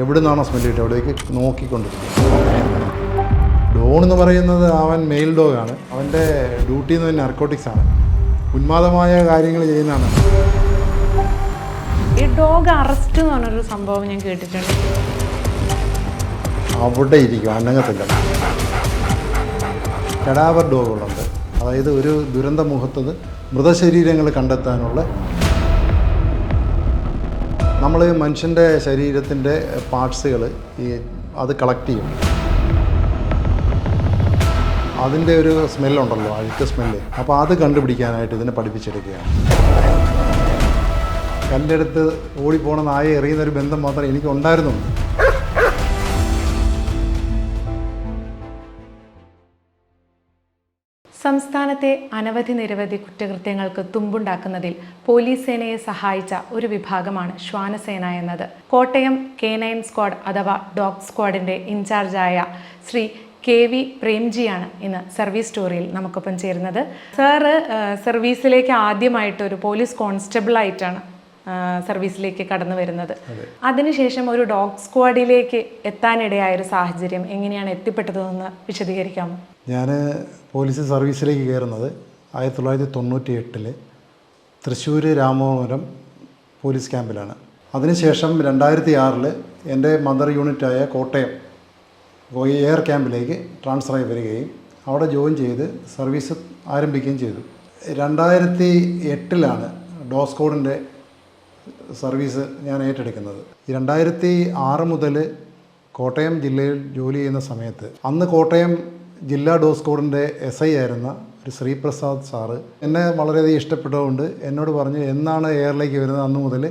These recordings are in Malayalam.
എവിടെ നിന്നാണോ സ്മെല്ല് കിട്ടുക അവിടേക്ക് നോക്കിക്കൊണ്ടിരിക്കും. ഡോൺ എന്ന് പറയുന്നത് അവൻ മെയിൽ ഡോഗാണ്. അവൻ്റെ ഡ്യൂട്ടി എന്ന് പറഞ്ഞാൽ നർക്കോട്ടിക്സ് ആണ്. ഉന്മാദമായ കാര്യങ്ങൾ ചെയ്യുന്നതാണ്. ഈ ഡോഗ് അറസ്റ്റ് എന്ന് പറഞ്ഞൊരു സംഭവം ഞാൻ കേട്ടിട്ടുണ്ട്. അവിടെ ഇരിക്കും, അനങ്ങത്തില്ല. കടാവർ ഡോഗുകളുണ്ട്. അതായത് ഒരു ദുരന്ത മുഖത്തത് മൃതശരീരങ്ങൾ കണ്ടെത്താനുള്ള, നമ്മൾ മനുഷ്യൻ്റെ ശരീരത്തിൻ്റെ പാർട്സുകൾ അത് കളക്ട് ചെയ്യും. അതിൻ്റെ ഒരു സ്മെല്ലുണ്ടല്ലോ, അഴുക്ക് സ്മെല്ല്. അപ്പോൾ അത് കണ്ടുപിടിക്കാനായിട്ട് ഇതിനെ പഠിപ്പിച്ചെടുക്കുകയാണ്. കല്ലെടുത്ത് ഓടിപ്പോണ നായ എറിയുന്നൊരു ബന്ധം മാത്രമേ എനിക്ക് ഉണ്ടായിരുന്നുള്ളൂ. സംസ്ഥാനത്തെ നിരവധി കുറ്റകൃത്യങ്ങൾക്ക് തുമ്പുണ്ടാക്കുന്നതിൽ പോലീസ് സേനയെ സഹായിച്ച ഒരു വിഭാഗമാണ് ശ്വാനസേന എന്നത്. കോട്ടയം K9 സ്ക്വാഡ് അഥവാ ഡോഗ് സ്ക്വാഡിൻ്റെ ഇൻചാർജായ ശ്രീ KV പ്രേംജിയാണ് ഇന്ന് സർവീസ് സ്റ്റോറിയിൽ നമുക്കൊപ്പം ചേരുന്നത്. സാറ് സർവീസിലേക്ക് ആദ്യമായിട്ട് ഒരു പോലീസ് കോൺസ്റ്റബിളായിട്ടാണ് സർവീസിലേക്ക് കടന്നു വരുന്നത്. അതിനുശേഷം ഒരു ഡോഗ് സ്ക്വാഡിലേക്ക് എത്താനിടയായൊരു സാഹചര്യം എങ്ങനെയാണ് എത്തിപ്പെട്ടതെന്ന് വിശദീകരിക്കാമോ? ഞാൻ പോലീസ് സർവീസിലേക്ക് കയറുന്നത് 1998 തൃശ്ശൂർ രാമപുരം പോലീസ് ക്യാമ്പിലാണ്. അതിനുശേഷം 2006 എൻ്റെ മദർ യൂണിറ്റായ കോട്ടയം എയർ ക്യാമ്പിലേക്ക് ട്രാൻസ്ഫറായി വരികയും അവിടെ ജോയിൻ ചെയ്ത് സർവീസ് ആരംഭിക്കുകയും ചെയ്തു. 2008 ഡോഗ് സ്ക്വാഡിൻ്റെ സർവീസ് ഞാൻ ഏറ്റെടുക്കുന്നത്. 2006 മുതൽ കോട്ടയം ജില്ലയിൽ ജോലി ചെയ്യുന്ന സമയത്ത് അന്ന് കോട്ടയം ജില്ലാ ഡോഗ് സ്ക്വാഡിൻ്റെ SI ആയിരുന്ന ഒരു ശ്രീപ്രസാദ് സാറ് എന്നെ വളരെയധികം ഇഷ്ടപ്പെട്ടതുകൊണ്ട് എന്നോട് പറഞ്ഞു, എന്നാണ് എയറിലേക്ക് വരുന്നത് അന്ന് മുതൽ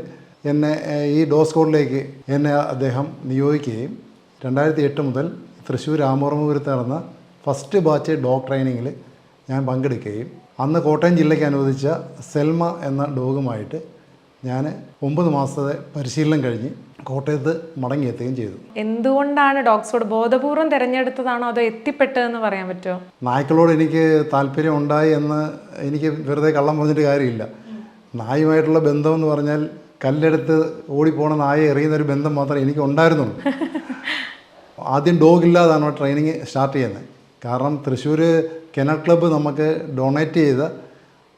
എന്നെ ഈ ഡോഗ് സ്ക്വാഡിലേക്ക് എന്നെ അദ്ദേഹം നിയോഗിക്കുകയും 2008 മുതൽ തൃശ്ശൂർ രാമപുരത്ത് നടന്ന ഫസ്റ്റ് ബാച്ച് ഡോഗ് ട്രെയിനിങ്ങിൽ ഞാൻ പങ്കെടുക്കുകയും അന്ന് കോട്ടയം ജില്ലയ്ക്ക് അനുവദിച്ച സെൽമ എന്ന ഡോഗുമായിട്ട് ഞാൻ 9 മാസത്തെ പരിശീലനം കഴിഞ്ഞ് കോട്ടയത്ത് മടങ്ങിയെത്തുകയും ചെയ്തു. എന്തുകൊണ്ടാണ് ഡോഗ് സ്ക്വാഡ് ബോധപൂർവം തിരഞ്ഞെടുത്തതാണോ അതോ എത്തിപ്പെട്ടതെന്ന് പറയാൻ പറ്റുമോ? നായ്ക്കളോട് എനിക്ക് താല്പര്യം ഉണ്ടായി എന്ന് എനിക്ക് വെറുതെ കള്ളം പറഞ്ഞിട്ട് കാര്യമില്ല. നായുമായിട്ടുള്ള ബന്ധം എന്ന് പറഞ്ഞാൽ കല്ലെടുത്ത് ഓടിപ്പോണ നായ എറിയുന്നൊരു ബന്ധം മാത്രമേ എനിക്ക് ഉണ്ടായിരുന്നുള്ളൂ. ആദ്യം ഡോഗ് ഇല്ലാതാണ് ട്രെയിനിങ് സ്റ്റാർട്ട് ചെയ്യുന്നത്. കാരണം തൃശ്ശൂർ കെനൽ ക്ലബ്ബ് നമുക്ക് ഡൊണേറ്റ് ചെയ്ത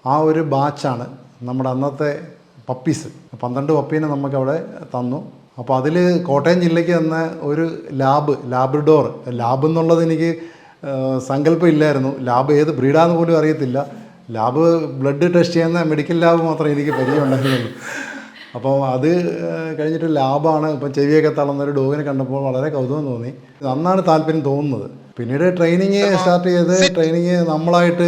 ആ ഒരു ബാച്ചാണ് നമ്മുടെ അന്നത്തെ പപ്പീസ്. 12 പപ്പീനെ നമുക്കവിടെ തന്നു. അപ്പോൾ അതിൽ കോട്ടയം ജില്ലയ്ക്ക് തന്ന ഒരു ലാബ്രഡോർ എന്നുള്ളത് എനിക്ക് സങ്കല്പം ഇല്ലായിരുന്നു. ലാബ് ഏത് ബ്രീഡാന്ന് പോലും അറിയത്തില്ല. ലാബ് ബ്ലഡ് ടെസ്റ്റ് ചെയ്യുന്ന മെഡിക്കൽ ലാബ് മാത്രമേ എനിക്ക് പരിചയമുണ്ടായിരുന്നുള്ളൂ. അപ്പോൾ അത് കഴിഞ്ഞിട്ട് ലാബാണ്. ഇപ്പം ചെവിയൊക്കെ തളർന്നൊരു ഡോഗിനെ കണ്ടപ്പോൾ വളരെ കൗതുകം തോന്നി. അന്നാണ് താല്പര്യം തോന്നുന്നത്. പിന്നീട് ട്രെയിനിങ് സ്റ്റാർട്ട് ചെയ്ത് ട്രെയിനിങ് നമ്മളായിട്ട്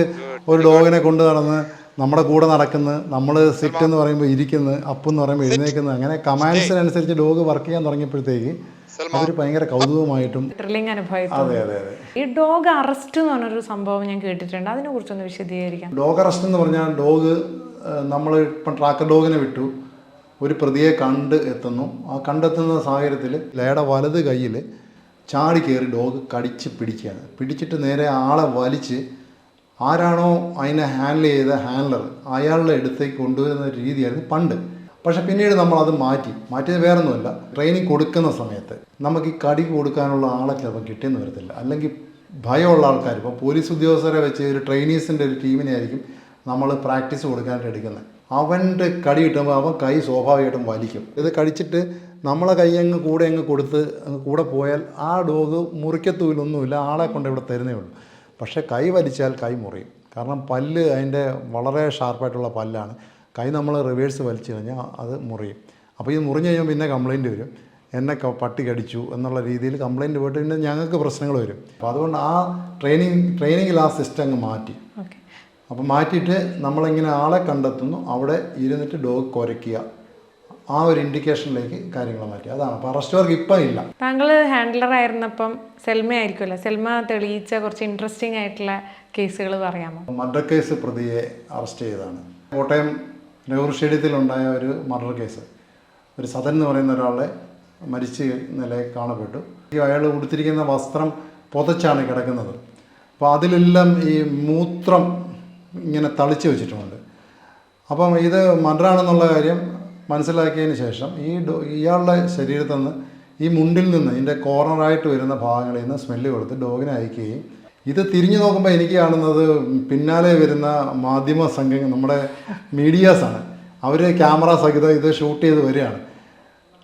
ഒരു ഡോഗിനെ കൊണ്ട് നടന്ന് നമ്മുടെ കൂടെ നടക്കുന്നു. നമ്മൾ സിറ്റ് എന്ന് പറയുമ്പോൾ ഇരിക്കുന്നു, അപ്പ് എന്ന് പറയുമ്പോൾ എഴുന്നേക്കുന്നു. അങ്ങനെ കമാൻഡ്സിനനുസരിച്ച് ഡോഗ് വർക്ക് ചെയ്യാൻ തുടങ്ങിയപ്പോഴത്തേക്ക് അതൊരു ഭയങ്കര കൗതുകമായിട്ടും ത്രില്ലിംഗ് അനുഭവം. അതെ അതെ അതെ. ഈ ഡോഗ് അറസ്റ്റ് എന്ന് പറഞ്ഞൊരു സംഭവം ഞാൻ കേട്ടിട്ടുണ്ട്. അതിനെ കുറിച്ചൊന്ന് വിശദീകരിക്കാം. ഡോഗ് അറസ്റ്റ് എന്ന് പറഞ്ഞാൽ ഡോഗ് നമ്മൾ ഇപ്പം ട്രാക്കർ ഡോഗിനെ വിട്ടു, ഒരു പ്രതിയെ എത്തുന്നു. ആ കണ്ടെത്തുന്ന സാഹചര്യത്തിൽ ലയുടെ വലത് കയ്യിൽ ചാടി കയറി ഡോഗ് കടിച്ച് പിടിക്കുകയാണ്. പിടിച്ചിട്ട് നേരെ ആളെ വലിച്ച് ആരാണോ അതിനെ ഹാൻഡിൽ ചെയ്ത ഹാൻഡലർ അയാളുടെ അടുത്തേക്ക് കൊണ്ടുവരുന്ന രീതിയായിരുന്നു പണ്ട്. പക്ഷെ പിന്നീട് നമ്മളത് മാറ്റിയത് വേറൊന്നുമല്ല. ട്രെയിനിങ് കൊടുക്കുന്ന സമയത്ത് നമുക്ക് ഈ കടി കൊടുക്കാനുള്ള ആളെ ചിലപ്പോൾ കിട്ടിയെന്ന് വരത്തില്ല. അല്ലെങ്കിൽ ഭയമുള്ള ആൾക്കാർ, ഇപ്പോൾ പോലീസ് ഉദ്യോഗസ്ഥരെ വെച്ച് ഒരു ട്രെയിനീസിൻ്റെ ഒരു ടീമിനെ ആയിരിക്കും നമ്മൾ പ്രാക്ടീസ് കൊടുക്കാനായിട്ട് എടുക്കുന്നത്. അവൻ്റെ കടി കിട്ടുമ്പോൾ അവൻ കൈ സ്വാഭാവികമായിട്ടും വലിക്കും. ഇത് കടിച്ചിട്ട് നമ്മളെ കൈ അങ്ങ് കൊടുത്ത് കൂടെ പോയാൽ ആ ഡോഗ് മുറിക്കത്തൂലൊന്നുമില്ല, ആളെ കൊണ്ട് ഇവിടെ തരുന്നേ ഉള്ളൂ. പക്ഷേ കൈ വലിച്ചാൽ കൈ മുറിയും. കാരണം പല്ല് അതിൻ്റെ വളരെ ഷാർപ്പായിട്ടുള്ള പല്ലാണ്. കൈ നമ്മൾ റിവേഴ്സ് വലിച്ചു കഴിഞ്ഞാൽ അത് മുറിയും. അപ്പോൾ ഇത് മുറിഞ്ഞ് കഴിയുമ്പോൾ പിന്നെ കംപ്ലയിൻറ്റ് വരും. എന്നെ പട്ടി കടിച്ചു എന്നുള്ള രീതിയിൽ കംപ്ലയിൻറ്റ് പോയിട്ട് പിന്നെ ഞങ്ങൾക്ക് പ്രശ്നങ്ങൾ വരും. അപ്പോൾ അതുകൊണ്ട് ആ ട്രെയിനിങ്ങിൽ ആ സിസ്റ്റം അങ്ങ് മാറ്റി. അപ്പോൾ മാറ്റിയിട്ട് നമ്മളിങ്ങനെ ആളെ കണ്ടെത്തുന്നു, അവിടെ ഇരുന്നിട്ട് ഡോഗ് കുരയ്ക്കുക, ആ ഒരു ഇൻഡിക്കേഷനിലേക്ക് കാര്യങ്ങൾ മാറ്റി. അതാണ്. അപ്പോൾ അറസ്റ്റ് വർക്ക് ഇപ്പം ഇല്ല. താങ്കൾ ഹാൻഡലർ ആയിരുന്നപ്പം സെൽമ ആയിരിക്കുമല്ലോ. സെൽമ തെളിയിച്ച കുറച്ച് ഇൻട്രസ്റ്റിംഗ് ആയിട്ടുള്ള കേസുകൾ പറയാമോ? മർഡർ കേസ് പ്രതിയെ അറസ്റ്റ് ചെയ്തതാണ്. കോട്ടയം നെഹ്റു സ്റ്റേഡിയത്തിലുണ്ടായ ഒരു മർഡർ കേസ്. ഒരു സദൻ എന്ന് പറയുന്ന ഒരാളെ മരിച്ച നിലയിൽ കാണപ്പെട്ടു. അയാൾ ഉടുത്തിരിക്കുന്ന വസ്ത്രം പുതച്ചാണ് കിടക്കുന്നത്. അപ്പോൾ അതിലെല്ലാം ഈ മൂത്രം ഇങ്ങനെ തളിച്ച് വെച്ചിട്ടുമുണ്ട്. അപ്പം ഇത് മർഡറാണെന്നുള്ള കാര്യം മനസ്സിലാക്കിയതിന് ശേഷം ഇയാളുടെ ശരീരത്തിൽ നിന്ന് ഈ മുണ്ടിൽ നിന്ന് ഇതിൻ്റെ കോർണറായിട്ട് വരുന്ന ഭാഗങ്ങളിൽ നിന്ന് സ്മെല്ല് കൊടുത്ത് ഡോഗിനെ അയക്കുകയും ഇത് തിരിഞ്ഞു നോക്കുമ്പോൾ എനിക്ക് കാണുന്നത് പിന്നാലെ വരുന്ന മാധ്യമ സംഘം നമ്മുടെ മീഡിയാസാണ്. അവർ ക്യാമറ സഹിതം ഇത് ഷൂട്ട് ചെയ്ത് വരികയാണ്.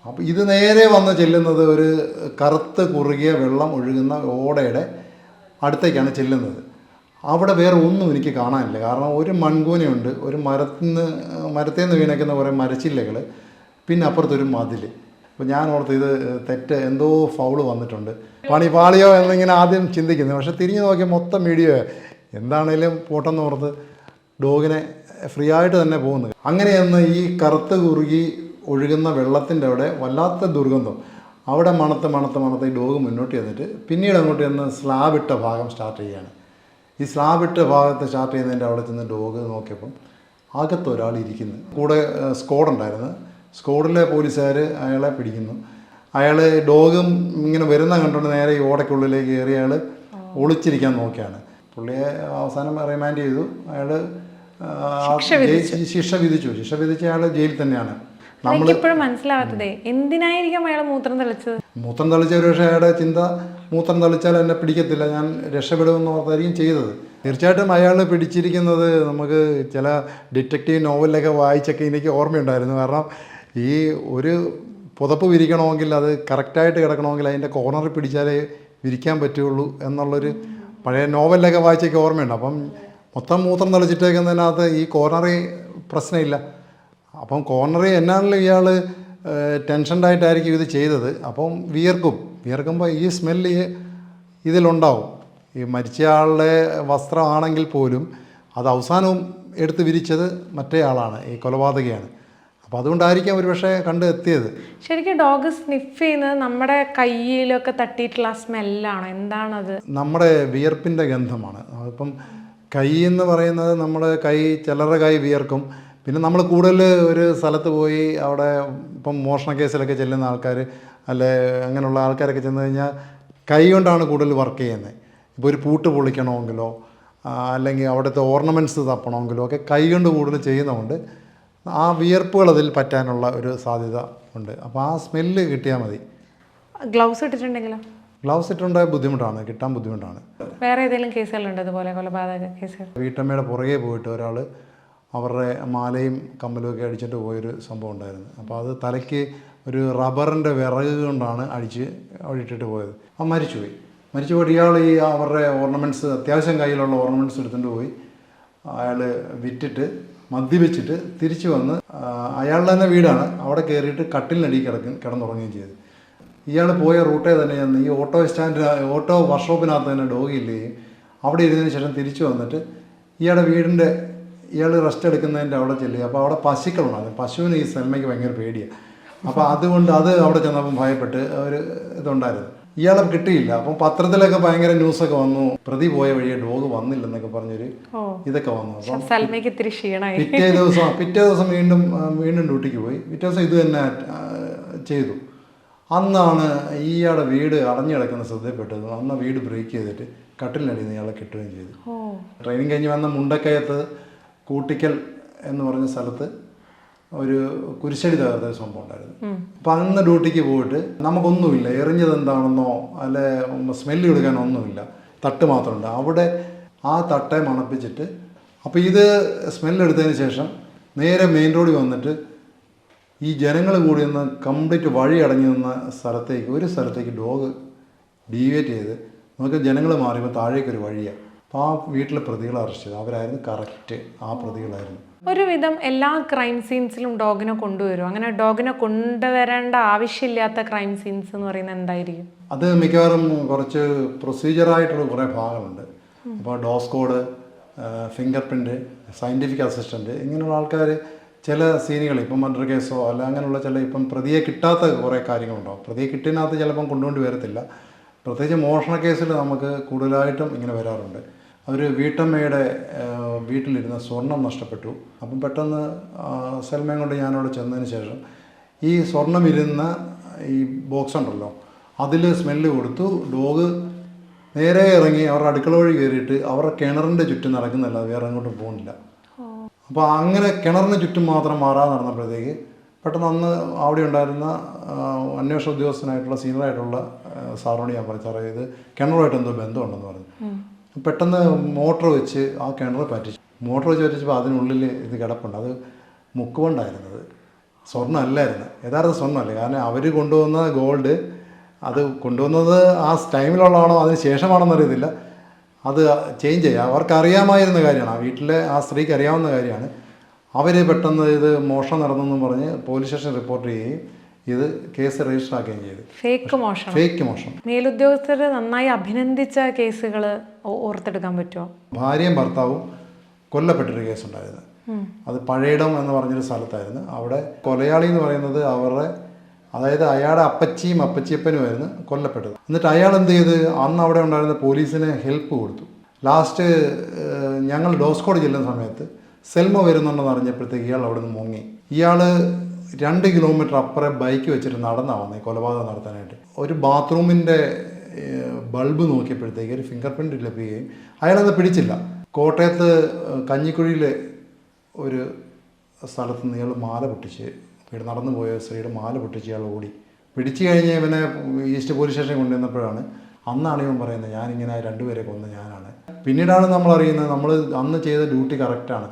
അപ്പോൾ ഇത് നേരെ വന്ന് ചെല്ലുന്നത് ഒരു കറുത്ത് കുറുകിയ വെള്ളം ഒഴുകുന്ന ഓടയുടെ അടുത്തേക്കാണ് ചെല്ലുന്നത്. അവിടെ വേറെ ഒന്നും എനിക്ക് കാണാനില്ല. കാരണം ഒരു മൺകൂനയുണ്ട്, ഒരു മരത്തിൽ നിന്ന് വീണേക്കുന്ന കുറേ മരച്ചില്ലകൾ, പിന്നെ അപ്പുറത്തൊരു മതിൽ. അപ്പോൾ ഞാൻ ഓർത്ത് ഇത് തെറ്റ്, എന്തോ ഫൗള് വന്നിട്ടുണ്ട്, പാളിയോ എന്നിങ്ങനെ ആദ്യം ചിന്തിക്കുന്നത്. പക്ഷെ തിരിഞ്ഞു നോക്കിയാൽ മൊത്തം വീഡിയോ എന്താണേലും പോട്ടെന്ന് ഓർത്ത് ഡോഗിനെ ഫ്രീ ആയിട്ട് തന്നെ പോകുന്നത്. അങ്ങനെയെന്ന് ഈ കറുത്ത് കുറുകി ഒഴുകുന്ന വെള്ളത്തിൻ്റെ അവിടെ വല്ലാത്ത ദുർഗന്ധം. അവിടെ മണത്ത് ഈ ഡോഗ് മുന്നോട്ട് ചെന്നിട്ട് പിന്നീട് അങ്ങോട്ട് ചെന്ന് സ്ലാബിട്ട ഭാഗം സ്റ്റാർട്ട് ചെയ്യുകയാണ്. ഈ സ്ലാബിട്ട ഭാഗത്ത് സ്റ്റാർട്ട് ചെയ്യുന്നതിൻ്റെ അവിടെ ചെന്ന് ഡോഗ് നോക്കിയപ്പം അകത്തൊരാൾ ഇരിക്കുന്നു. കൂടെ സ്ക്വാഡുണ്ടായിരുന്നു. സ്ക്വാഡിലെ പോലീസുകാർ അയാളെ പിടിക്കുന്നു. അയാൾ ഡോഗും ഇങ്ങനെ വരുന്ന കണ്ടുകൊണ്ട് നേരെ ഈ ഓടയ്ക്കുള്ളിലേക്ക് കയറി അയാൾ ഒളിച്ചിരിക്കാൻ നോക്കിയാണ്. പുള്ളിയെ അവസാനം റിമാൻഡ് ചെയ്തു. അയാൾ ശിക്ഷ വിധിച്ച് അയാൾ ജയിലിൽ തന്നെയാണ്. നമ്മളിപ്പോഴും മനസ്സിലാവാത്തതേ എന്തിനായിരിക്കും അയാൾ മൂത്രം തളിച്ചത്. മൂത്രം തളിച്ച ഒരു പക്ഷേ അയാളുടെ ചിന്ത മൂത്രം തളിച്ചാൽ എന്നെ പിടിക്കത്തില്ല, ഞാൻ രക്ഷപ്പെടുമെന്ന് ഓർത്തായിരിക്കും ചെയ്തത്. തീർച്ചയായിട്ടും അയാൾ പിടിച്ചിരിക്കുന്നത് നമുക്ക് ചില ഡിറ്റക്റ്റീവ് നോവലിലൊക്കെ വായിച്ചൊക്കെ എനിക്ക് ഓർമ്മയുണ്ടായിരുന്നു. കാരണം ഈ ഒരു പുതപ്പ് വിരിക്കണമെങ്കിൽ അത് കറക്റ്റായിട്ട് കിടക്കണമെങ്കിൽ അതിൻ്റെ കോർണറിൽ പിടിച്ചാലേ വിരിക്കാൻ പറ്റുള്ളൂ എന്നുള്ളൊരു പഴയ നോവലിലൊക്കെ വായിച്ചൊക്കെ ഓർമ്മയുണ്ട്. അപ്പം മൊത്തം മൂത്രം തളിച്ചിട്ടേക്കുന്നതിനകത്ത് ഈ കോർണറിൽ പ്രശ്നമില്ല. അപ്പം കോർണറിൽ എന്നാണല്ലോ ഇയാൾ ടെൻഷൻഡായിട്ടായിരിക്കും ഇത് ചെയ്തത്. അപ്പം വിയർക്കുമ്പോൾ ഈ സ്മെല്ല് ഇതിലുണ്ടാവും. ഈ മരിച്ചയാളുടെ വസ്ത്രമാണെങ്കിൽ പോലും അത് അവസാനവും എടുത്ത് വിരിച്ചത് മറ്റേ ആളാണ്, ഈ കൊലപാതകയാണ്. അപ്പോൾ അതുകൊണ്ടായിരിക്കാം ഒരു പക്ഷേ കണ്ട് എത്തിയത്. ശരിക്കും ഡോഗ് സ്നിഫ് ചെയ്യുന്നത് നമ്മുടെ കയ്യിലൊക്കെ തട്ടിയിട്ടുള്ള സ്മെല്ലാണ്. എന്താണത്? നമ്മുടെ വിയർപ്പിൻ്റെ ഗന്ധമാണ്. അതിപ്പം കൈ എന്ന് പറയുന്നത് നമ്മുടെ കൈ, ചിലരുടെ കൈ വിയർക്കും. പിന്നെ നമ്മൾ കൂടുതൽ ഒരു സ്ഥലത്ത് പോയി അവിടെ ഇപ്പം മോഷണ കേസിലൊക്കെ ചെല്ലുന്ന ആൾക്കാർ അല്ലെ അങ്ങനെയുള്ള ആൾക്കാരൊക്കെ ചെന്ന് കഴിഞ്ഞാൽ കൈ കൊണ്ടാണ് കൂടുതൽ വർക്ക് ചെയ്യുന്നത്. ഇപ്പോൾ ഒരു പൂട്ട് പൊളിക്കണമെങ്കിലോ അല്ലെങ്കിൽ അവിടുത്തെ ഓർണമെൻറ്റ്സ് തപ്പണമെങ്കിലോ ഒക്കെ കൈ കൊണ്ട് കൂടുതൽ ചെയ്യുന്നതുകൊണ്ട് ആ വിയർപ്പുകൾ അതിൽ പറ്റാനുള്ള ഒരു സാധ്യത ഉണ്ട്. അപ്പോൾ ആ സ്മെല്ല് കിട്ടിയാൽ മതി. ഗ്ലൗസ് ഇട്ടിട്ടുണ്ടെങ്കിലോ? ഗ്ലൗസ് ഇട്ടുണ്ടായ ബുദ്ധിമുട്ടാണ്, കിട്ടാൻ ബുദ്ധിമുട്ടാണ്. വേറെ ഏതെങ്കിലും കേസുകളുണ്ട് ഇതുപോലെ കൊലപാതക കേസുകൾ? വീട്ടമ്മയുടെ പുറകെ പോയിട്ട് ഒരാൾ അവരുടെ മാലയും കമ്മലും ഒക്കെ അടിച്ചിട്ട് പോയൊരു സംഭവം ഉണ്ടായിരുന്നു. അപ്പോൾ അത് തലയ്ക്ക് ഒരു റബ്ബറിൻ്റെ വിറക് കൊണ്ടാണ് അടിച്ചിട്ട് പോയത്. ആ മരിച്ചു പോയിട്ട് ഇയാൾ ഈ അവരുടെ ഓർണമെൻറ്റ്സ്, അത്യാവശ്യം കയ്യിലുള്ള ഓർണമെൻറ്റ്സ് എടുത്തുകൊണ്ട് പോയി അയാൾ വിറ്റിട്ട് മദ്യപിച്ചിട്ട് തിരിച്ചു വന്ന് അയാളുടെ തന്നെ വീടാണ്, അവിടെ കയറിയിട്ട് കട്ടിലിനടി കിടന്നുറങ്ങുകയും ചെയ്തു. ഇയാൾ പോയ റൂട്ടേ തന്നെ ചെന്ന് ഈ ഓട്ടോ വർക്ക്ഷോപ്പിനകത്ത് തന്നെ ഡോഗില്ലേയും അവിടെ ഇരുന്നതിന് ശേഷം തിരിച്ചു വന്നിട്ട് ഇയാൾ റെസ്റ്റ് എടുക്കുന്നതിൻ്റെ അവിടെ ചെല്ലുക. അപ്പോൾ അവിടെ പശുക്കളുണ്ടായിരുന്നു. പശുവിന് ഈ സൽമയ്ക്ക് ഭയങ്കര പേടിയാണ്. അപ്പോൾ അതുകൊണ്ട് അത് അവിടെ ചെന്നപ്പം ഭയപ്പെട്ട് ഒരു ഇതുണ്ടായിരുന്നു. ഇയാളെ കിട്ടിയില്ല. അപ്പം പത്രത്തിലൊക്കെ ഭയങ്കര ന്യൂസൊക്കെ വന്നു, പ്രതി പോയ വഴിയെ ഡോഗ് വന്നില്ലെന്നൊക്കെ പറഞ്ഞൊരു ഇതൊക്കെ വന്നു. അപ്പം പിറ്റേ ദിവസം വീണ്ടും ഡ്യൂട്ടിക്ക് പോയി. പിറ്റേ ദിവസം ഇത് തന്നെ ചെയ്തു. അന്നാണ് ഇയാളുടെ വീട് അടഞ്ഞു കിടക്കുന്ന ശ്രദ്ധപ്പെട്ടത്. അന്ന് വീട് ബ്രേക്ക് ചെയ്തിട്ട് കട്ടിലിനടിയിൽ നിന്ന് ഇയാളെ കിട്ടുകയും ചെയ്തു. ട്രെയിനിങ് കഴിഞ്ഞ് വന്ന മുണ്ടക്കയത്ത് കൂട്ടിക്കൽ എന്ന് പറഞ്ഞ സ്ഥലത്ത് ഒരു കുരിശടി തകർത്ത സംഭവം ഉണ്ടായിരുന്നു. അപ്പം അന്ന് ഡ്യൂട്ടിക്ക് പോയിട്ട് നമുക്കൊന്നുമില്ല, എറിഞ്ഞത് എന്താണെന്നോ അല്ലെ സ്മെല്ല് കൊടുക്കാനൊന്നുമില്ല, തട്ട് മാത്രമുണ്ട്. അവിടെ ആ തട്ടെ മണപ്പിച്ചിട്ട് അപ്പോൾ ഇത് സ്മെല്ലെടുത്തതിന് ശേഷം നേരെ മെയിൻ റോഡിൽ വന്നിട്ട് ഈ ജനങ്ങൾ കൂടി നിന്ന് കംപ്ലീറ്റ് വഴി അടഞ്ഞു നിന്ന ഒരു സ്ഥലത്തേക്ക് ഡോഗ് ഡീവിയേറ്റ് ചെയ്ത് നമുക്ക് ജനങ്ങൾ മാറിയപ്പോൾ താഴേക്കൊരു വഴിയാണ്. അപ്പോൾ ആ വീട്ടിലെ പ്രതികളെ അറസ്റ്റ് ചെയ്തു. അവരായിരുന്നു കറക്റ്റ് ആ പ്രതികളായിരുന്നു. ഒരുവിധം എല്ലാ ക്രൈം സീൻസിലും ഡോഗിനെ കൊണ്ടുവരും. അങ്ങനെ ഡോഗിനെ കൊണ്ടുവരേണ്ട ആവശ്യമില്ലാത്ത ക്രൈം സീൻസ് എന്ന് പറയുന്നത് എന്തായിരിക്കും? അത് മിക്കവാറും കുറച്ച് പ്രൊസീജിയറായിട്ടുള്ള കുറേ ഭാഗങ്ങളുണ്ട്. അപ്പോൾ dog squad, finger print, scientific assistant, ഇങ്ങനെയുള്ള ആൾക്കാർ ചില സീനുകൾ ഇപ്പം മർഡർ കേസോ അല്ല അങ്ങനെയുള്ള ചില ഇപ്പം പ്രതിയെ കിട്ടാത്ത കുറേ കാര്യങ്ങളുണ്ടാവും. പ്രതിയെ കിട്ടിയതിനകത്ത് ചിലപ്പം കൊണ്ടുകൊണ്ട് വരത്തില്ല. പ്രത്യേകിച്ച് മോഷണ കേസിൽ നമുക്ക് കൂടുതലായിട്ടും ഇങ്ങനെ വരാറുണ്ട്. ഒരു വീട്ടമ്മയുടെ വീട്ടിലിരുന്ന സ്വർണം നഷ്ടപ്പെട്ടു. അപ്പം പെട്ടെന്ന് സൽമയും കൊണ്ട് ഞാനവിടെ ചെന്നതിന് ശേഷം ഈ സ്വർണം ഇരുന്ന ഈ ബോക്സ് ഉണ്ടല്ലോ അതിൽ സ്മെല്ല് കൊടുത്തു. ഡോഗ് നേരെ ഇറങ്ങി അവരുടെ അടുക്കള വഴി കയറിയിട്ട് അവരുടെ കിണറിൻ്റെ ചുറ്റും നടക്കുന്നില്ല, വേറെ അങ്ങോട്ടും പോകുന്നില്ല. അപ്പോൾ അങ്ങനെ കിണറിന് ചുറ്റും മാത്രം മാറാതെ നടന്നപ്പോഴത്തേക്ക് പെട്ടെന്ന് അന്ന് അവിടെ ഉണ്ടായിരുന്ന അന്വേഷണ ഉദ്യോഗസ്ഥനായിട്ടുള്ള സീനിയറായിട്ടുള്ള സാറിനോട് ഞാൻ പറഞ്ഞു, സാറേ ഇത് കിണറുമായിട്ട് എന്തോ ബന്ധമുണ്ടെന്ന് പറഞ്ഞു. പെട്ടെന്ന് മോട്ടർ വെച്ച് ആ കിണർ പറ്റിച്ചു. മോട്ടർ വെച്ച് പറ്റിച്ചപ്പോൾ അതിനുള്ളിൽ ഇത് കിടപ്പുണ്ട്. അത് മുക്കുകൊണ്ടായിരുന്നത്, സ്വർണ്ണം അല്ലായിരുന്നു. യഥാർത്ഥ സ്വർണ്ണമല്ല. കാരണം അവർ കൊണ്ടുവന്ന ഗോൾഡ് അത് കൊണ്ടുവന്നത് ആ ടൈമിലുള്ളതാണോ അതിന് ശേഷമാണെന്ന് അറിയത്തില്ല. അത് ചേഞ്ച് ചെയ്യുക അവർക്കറിയാമായിരുന്ന കാര്യമാണ്, ആ വീട്ടിലെ ആ സ്ത്രീക്ക് അറിയാവുന്ന കാര്യമാണ്. അവർ പെട്ടെന്ന് ഇത് മോഷണം നടന്നെന്നും പറഞ്ഞ് പോലീസ് സ്റ്റേഷൻ റിപ്പോർട്ട് ചെയ്യുകയും ഇത് കേസ് രജിസ്റ്റർ ആക്കുകയും ചെയ്തു. ഫേക്ക് മോഷണം. മേലുദ്യോഗസ്ഥർ നന്നായി അഭിനന്ദിച്ച കേസുകൾ ഓർത്തെടുക്കാൻ പറ്റുമോ? ഭാര്യയും ഭർത്താവും കൊല്ലപ്പെട്ടൊരു കേസുണ്ടായിരുന്നു. അത് പഴയിടം എന്ന് പറഞ്ഞൊരു സ്ഥലത്തായിരുന്നു. അവിടെ കൊലയാളി എന്ന് പറയുന്നത് അവരുടെ, അതായത് അയാളുടെ അപ്പച്ചിയും അപ്പച്ചിയപ്പനുമായിരുന്നു കൊല്ലപ്പെട്ടത്. എന്നിട്ട് അയാൾ എന്ത് ചെയ്ത്, അന്ന് അവിടെ ഉണ്ടായിരുന്ന പോലീസിന് ഹെൽപ്പ് കൊടുത്തു. ലാസ്റ്റ് ഞങ്ങൾ ഡോസ്കോഡ് ചെല്ലുന്ന സമയത്ത് സെൽമ വരുന്നുണ്ടെന്ന് അറിഞ്ഞപ്പോഴത്തേക്ക് ഇയാൾ അവിടെ നിന്ന് മുങ്ങി. ഇയാൾ 2 കിലോമീറ്റർ അപ്പുറം ബൈക്ക് വെച്ചിട്ട് നടന്നാണ് വന്നത് കൊലപാതകം നടത്താനായിട്ട്. ഒരു ബാത്റൂമിൻ്റെ ബൾബ് നോക്കിയപ്പോഴത്തേക്ക് ഒരു ഫിംഗർ പ്രിൻ്റ് ലഭിക്കുകയും അയാളത് പിടിച്ചില്ല. കോട്ടയത്ത് കഞ്ഞിക്കുഴിയിൽ ഒരു സ്ഥലത്ത് നിന്ന് ഇയാൾ മാല പൊട്ടിച്ച്, ഇവിടെ നടന്നു പോയ സ്ത്രീയുടെ മാല പൊട്ടിച്ച് ഇയാൾ ഓടി. പിടിച്ചു കഴിഞ്ഞ് ഇവനെ ഈസ്റ്റ് പോലീസ് സ്റ്റേഷനിൽ കൊണ്ടുവന്നപ്പോഴാണ്, അന്നാണ് ഇവൻ പറയുന്നത് ഞാനിങ്ങനെ 2 പേരെ കൊന്ന ഞാനാണ്. പിന്നീടാണ് നമ്മൾ അറിയുന്നത് നമ്മൾ അന്ന് ചെയ്ത ഡ്യൂട്ടി കറക്റ്റാണ്.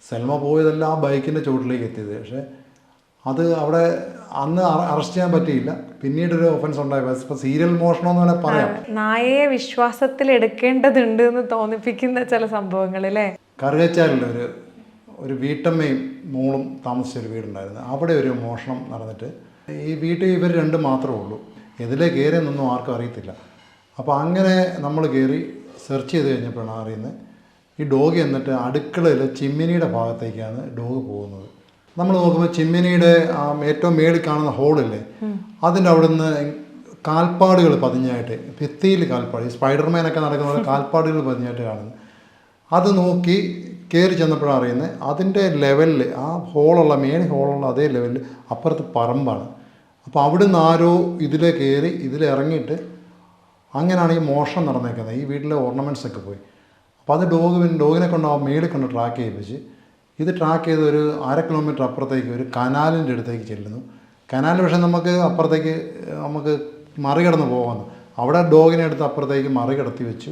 സെൽമ പോയതെല്ലാം ആ ബൈക്കിൻ്റെ ചുവട്ടിലേക്ക് എത്തിയത്. പക്ഷേ അത് അവിടെ അന്ന് അറസ്റ്റ് ചെയ്യാൻ പറ്റിയില്ല. പിന്നീടൊരു ഒഫൻസ് ഉണ്ടായി. ഇപ്പോൾ സീരിയൽ മോഷണം എന്ന് വേണമെങ്കിൽ പറയാം. നായയെ വിശ്വാസത്തിൽ എടുക്കേണ്ടതുണ്ട് എന്ന് തോന്നിപ്പിക്കുന്ന ചില സംഭവങ്ങൾ അല്ലേ? കറുകച്ചാലിൽ ഒരു വീട്ടമ്മയും മോളും താമസിച്ചൊരു വീടുണ്ടായിരുന്നു. അവിടെ ഒരു മോഷണം നടന്നിട്ട് ഈ വീട്ടിൽ ഇവർ 2 മാത്രമേ ഉള്ളൂ. ഇതിലെ കയറിയെന്നൊന്നും ആർക്കും അറിയത്തില്ല. അപ്പോൾ അങ്ങനെ നമ്മൾ കയറി സെർച്ച് ചെയ്ത് കഴിഞ്ഞപ്പോഴാണ് അറിയുന്നത് ഈ ഡോഗ് എന്നിട്ട് അടുക്കളയിൽ ചിമ്മിനിയുടെ ഭാഗത്തേക്കാണ് ഡോഗ് പോകുന്നത്. നമ്മൾ നോക്കുമ്പോൾ ചിമ്മിനിയുടെ ഏറ്റവും മേളിൽ കാണുന്ന ഹോളില്ലേ, അതിൻ്റെ അവിടെ നിന്ന് കാൽപ്പാടുകൾ പതിഞ്ഞായിട്ട്, ഭിത്തിയിൽ കാൽപ്പാട്, ഈ സ്പൈഡർമാനൊക്കെ നടക്കുന്ന കാൽപ്പാടുകൾ പതിഞ്ഞായിട്ട് കാണുന്നു. അത് നോക്കി കയറി ചെന്നപ്പോഴാണ് അറിയുന്നത് അതിൻ്റെ ലെവലിൽ, ആ ഹോളുള്ള മേളി ഹോളുള്ള അതേ ലെവലിൽ അപ്പുറത്ത് പറമ്പാണ്. അപ്പോൾ അവിടുന്ന് ആരോ ഇതിലെ കയറി ഇതിലിറങ്ങിയിട്ട് അങ്ങനെയാണ് ഈ മോഷണം നടന്നേക്കുന്നത്. ഈ വീട്ടിലെ ഓർണമെൻറ്റ്സ് ഒക്കെ പോയി. അപ്പോൾ അത് ഡോഗിനെ കൊണ്ട് ആ മേളിൽ കൊണ്ട് ട്രാക്ക് ചെയ്യിപ്പിച്ച് ഇത് ട്രാക്ക് ചെയ്ത് ഒരു 1/2 കിലോമീറ്റർ അപ്പുറത്തേക്ക് ഒരു കനാലിൻ്റെ അടുത്തേക്ക് ചെല്ലുന്നു. കനാൽ പക്ഷേ നമുക്ക് അപ്പുറത്തേക്ക് നമുക്ക് മറികടന്ന് പോകാമെന്ന്. അവിടെ ഡോഗിനെ എടുത്ത് അപ്പുറത്തേക്ക് മറികടത്തി വെച്ചു.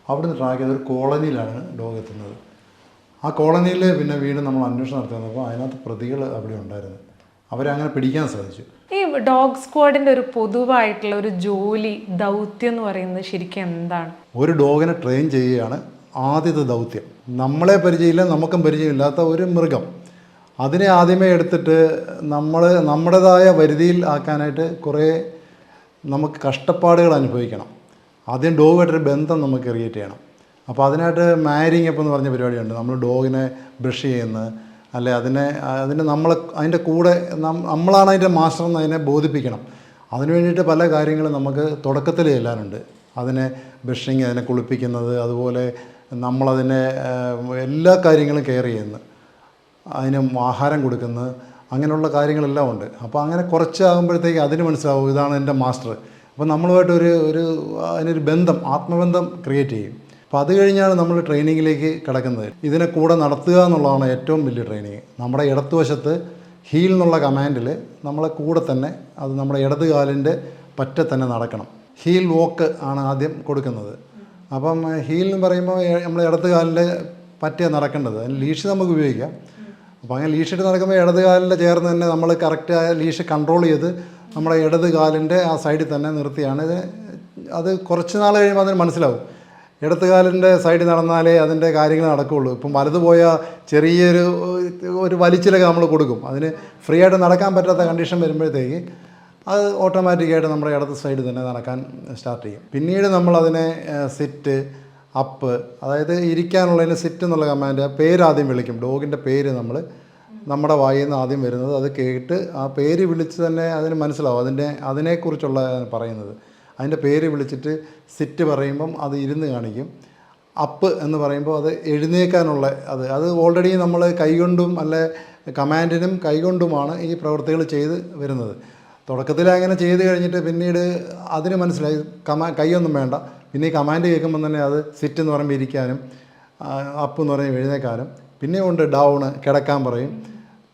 അവിടുന്ന് ട്രാക്ക് ചെയ്ത് ഒരു കോളനിയിലാണ് ഡോഗ് എത്തുന്നത്. ആ കോളനിയിൽ പിന്നെ വീണ്ടും നമ്മൾ അന്വേഷണം നടത്തി വന്നപ്പോൾ അതിനകത്ത് പ്രതികൾ അവിടെ ഉണ്ടായിരുന്നു. അവരെ അങ്ങനെ പിടിക്കാൻ സാധിച്ചു. ഈ ഡോഗ് സ്ക്വാഡിൻ്റെ ഒരു പൊതുവായിട്ടുള്ള ഒരു ജോലി ദൗത്യം എന്ന് പറയുന്നത് ശരിക്കും എന്താണ്? ഒരു ഡോഗിനെ ട്രെയിൻ ചെയ്യുകയാണ് ആദ്യത്തെ ദൗത്യം. നമ്മളെ പരിചയമില്ല, നമുക്കും പരിചയമില്ലാത്ത ഒരു മൃഗം, അതിനെ ആദ്യമേ എടുത്തിട്ട് നമ്മുടേതായ വരുതിയിൽ ആക്കാനായിട്ട് കുറേ നമുക്ക് കഷ്ടപ്പാടുകൾ അനുഭവിക്കണം. ആദ്യം ഡോഗുമായിട്ടൊരു ബന്ധം നമുക്ക് ക്രിയേറ്റ് ചെയ്യണം. അപ്പോൾ അതിനായിട്ട് മാരിങ് അപ്പ് എന്ന് പറഞ്ഞ പരിപാടിയുണ്ട്. നമ്മൾ ഡോഗിനെ ബ്രഷ് ചെയ്യുന്നത്, അല്ലെ അതിനെ അതിൻ്റെ കൂടെ നമ്മളാണ് അതിൻ്റെ മാസ്റ്റർ എന്ന് അതിനെ ബോധിപ്പിക്കണം. അതിന് വേണ്ടിയിട്ട് പല കാര്യങ്ങളും നമുക്ക് തുടക്കത്തിൽ ചെല്ലാനുണ്ട്. അതിനെ ബ്രഷിങ്, അതിനെ കുളിപ്പിക്കുന്നത്, അതുപോലെ നമ്മളതിനെ എല്ലാ കാര്യങ്ങളും കെയർ ചെയ്യുന്നത്, അതിന് ആഹാരം കൊടുക്കുന്നത്, അങ്ങനെയുള്ള കാര്യങ്ങളെല്ലാം ഉണ്ട്. അപ്പോൾ അങ്ങനെ കുറച്ചാകുമ്പോഴത്തേക്ക് അതിന് മനസ്സിലാവും ഇതാണ് എൻ്റെ മാസ്റ്റർ. അപ്പോൾ നമ്മളുമായിട്ട് അതിനൊരു ബന്ധം, ആത്മബന്ധം ക്രിയേറ്റ് ചെയ്യും. അപ്പോൾ അത് കഴിഞ്ഞാണ് നമ്മൾ ട്രെയിനിങ്ങിലേക്ക് കിടക്കുന്നത്. ഇതിനെ കൂടെ നടത്തുക എന്നുള്ളതാണ് ഏറ്റവും വലിയ ട്രെയിനിങ്. നമ്മുടെ ഇടത്തുവശത്ത് ഹീൽ എന്നുള്ള കമാൻഡിൽ നമ്മളെ കൂടെ തന്നെ അത് നമ്മുടെ ഇടത് കാലിൻ്റെ പറ്റ തന്നെ നടക്കണം. ഹീൽ വോക്ക് ആണ് ആദ്യം കൊടുക്കുന്നത്. അപ്പം ഹീൽ എന്ന് പറയുമ്പോൾ നമ്മൾ ഇടത് കാലിൻ്റെ പറ്റ നടക്കേണ്ടത്. അതിന് ലീഷ് നമുക്ക് ഉപയോഗിക്കാം. അപ്പോൾ അങ്ങനെ ലീഷിട്ട് നടക്കുമ്പോൾ ഇടത് കാലിൻ്റെ ചേർന്ന് തന്നെ നമ്മൾ കറക്റ്റായ ലീഷ് കൺട്രോൾ ചെയ്ത് നമ്മുടെ ഇടത് കാലിൻ്റെ ആ സൈഡിൽ തന്നെ നിർത്തിയാണ് അത് കുറച്ച് നാൾ കഴിയുമ്പോൾ അതിന് മനസ്സിലാവും. ഇടത് കാലിൻ്റെ സൈഡിൽ നടന്നാലേ അതിൻ്റെ കാര്യങ്ങൾ നടക്കുകയുള്ളൂ. ഇപ്പം വലത് പോയാൽ ചെറിയൊരു വലിച്ചിലൊക്കെ നമ്മൾ കൊടുക്കും. അതിന് ഫ്രീ ആയിട്ട് നടക്കാൻ പറ്റാത്ത കണ്ടീഷൻ വരുമ്പോഴത്തേക്ക് അത് ഓട്ടോമാറ്റിക്കായിട്ട് നമ്മുടെ ഇടത് സൈഡിൽ തന്നെ നടക്കാൻ സ്റ്റാർട്ട് ചെയ്യും. പിന്നീട് നമ്മളതിനെ സിറ്റ്, അപ്പ്, അതായത് ഇരിക്കാനുള്ളതിന് സിറ്റ് എന്നുള്ള കമാൻഡ് പേര് ആദ്യം വിളിക്കും. ഡോഗിൻ്റെ പേര് നമ്മുടെ വായിൽ നിന്ന് ആദ്യം വരുന്നത്, അത് കേട്ട് ആ പേര് വിളിച്ച് തന്നെ അതിന് മനസ്സിലാവും അതിനെക്കുറിച്ചുള്ള പറയുന്നത്. അതിൻ്റെ പേര് വിളിച്ചിട്ട് സിറ്റ് പറയുമ്പം അത് ഇരുന്ന് കാണിക്കും. അപ്പ് എന്ന് പറയുമ്പോൾ അത് എഴുന്നേക്കാനുള്ള അത് ഓൾറെഡി നമ്മൾ കൈകൊണ്ടും അല്ലെ കമാൻഡിനും കൈകൊണ്ടുമാണ് ഈ പ്രവൃത്തികൾ ചെയ്ത് വരുന്നത്. തുടക്കത്തിൽ അങ്ങനെ ചെയ്ത് കഴിഞ്ഞിട്ട് പിന്നീട് അതിന് മനസ്സിലായി കൈയൊന്നും വേണ്ട. പിന്നെ ഈ കമാൻഡ് കേൾക്കുമ്പോൾ തന്നെ അത് സിറ്റ് എന്ന് പറയുമ്പോൾ ഇരിക്കാനും, അപ്പ് എന്ന് പറയുമ്പോൾ എഴുന്നേക്കാനും, പിന്നെ ഉണ്ട് ഡൗണ് കിടക്കാൻ പറയും,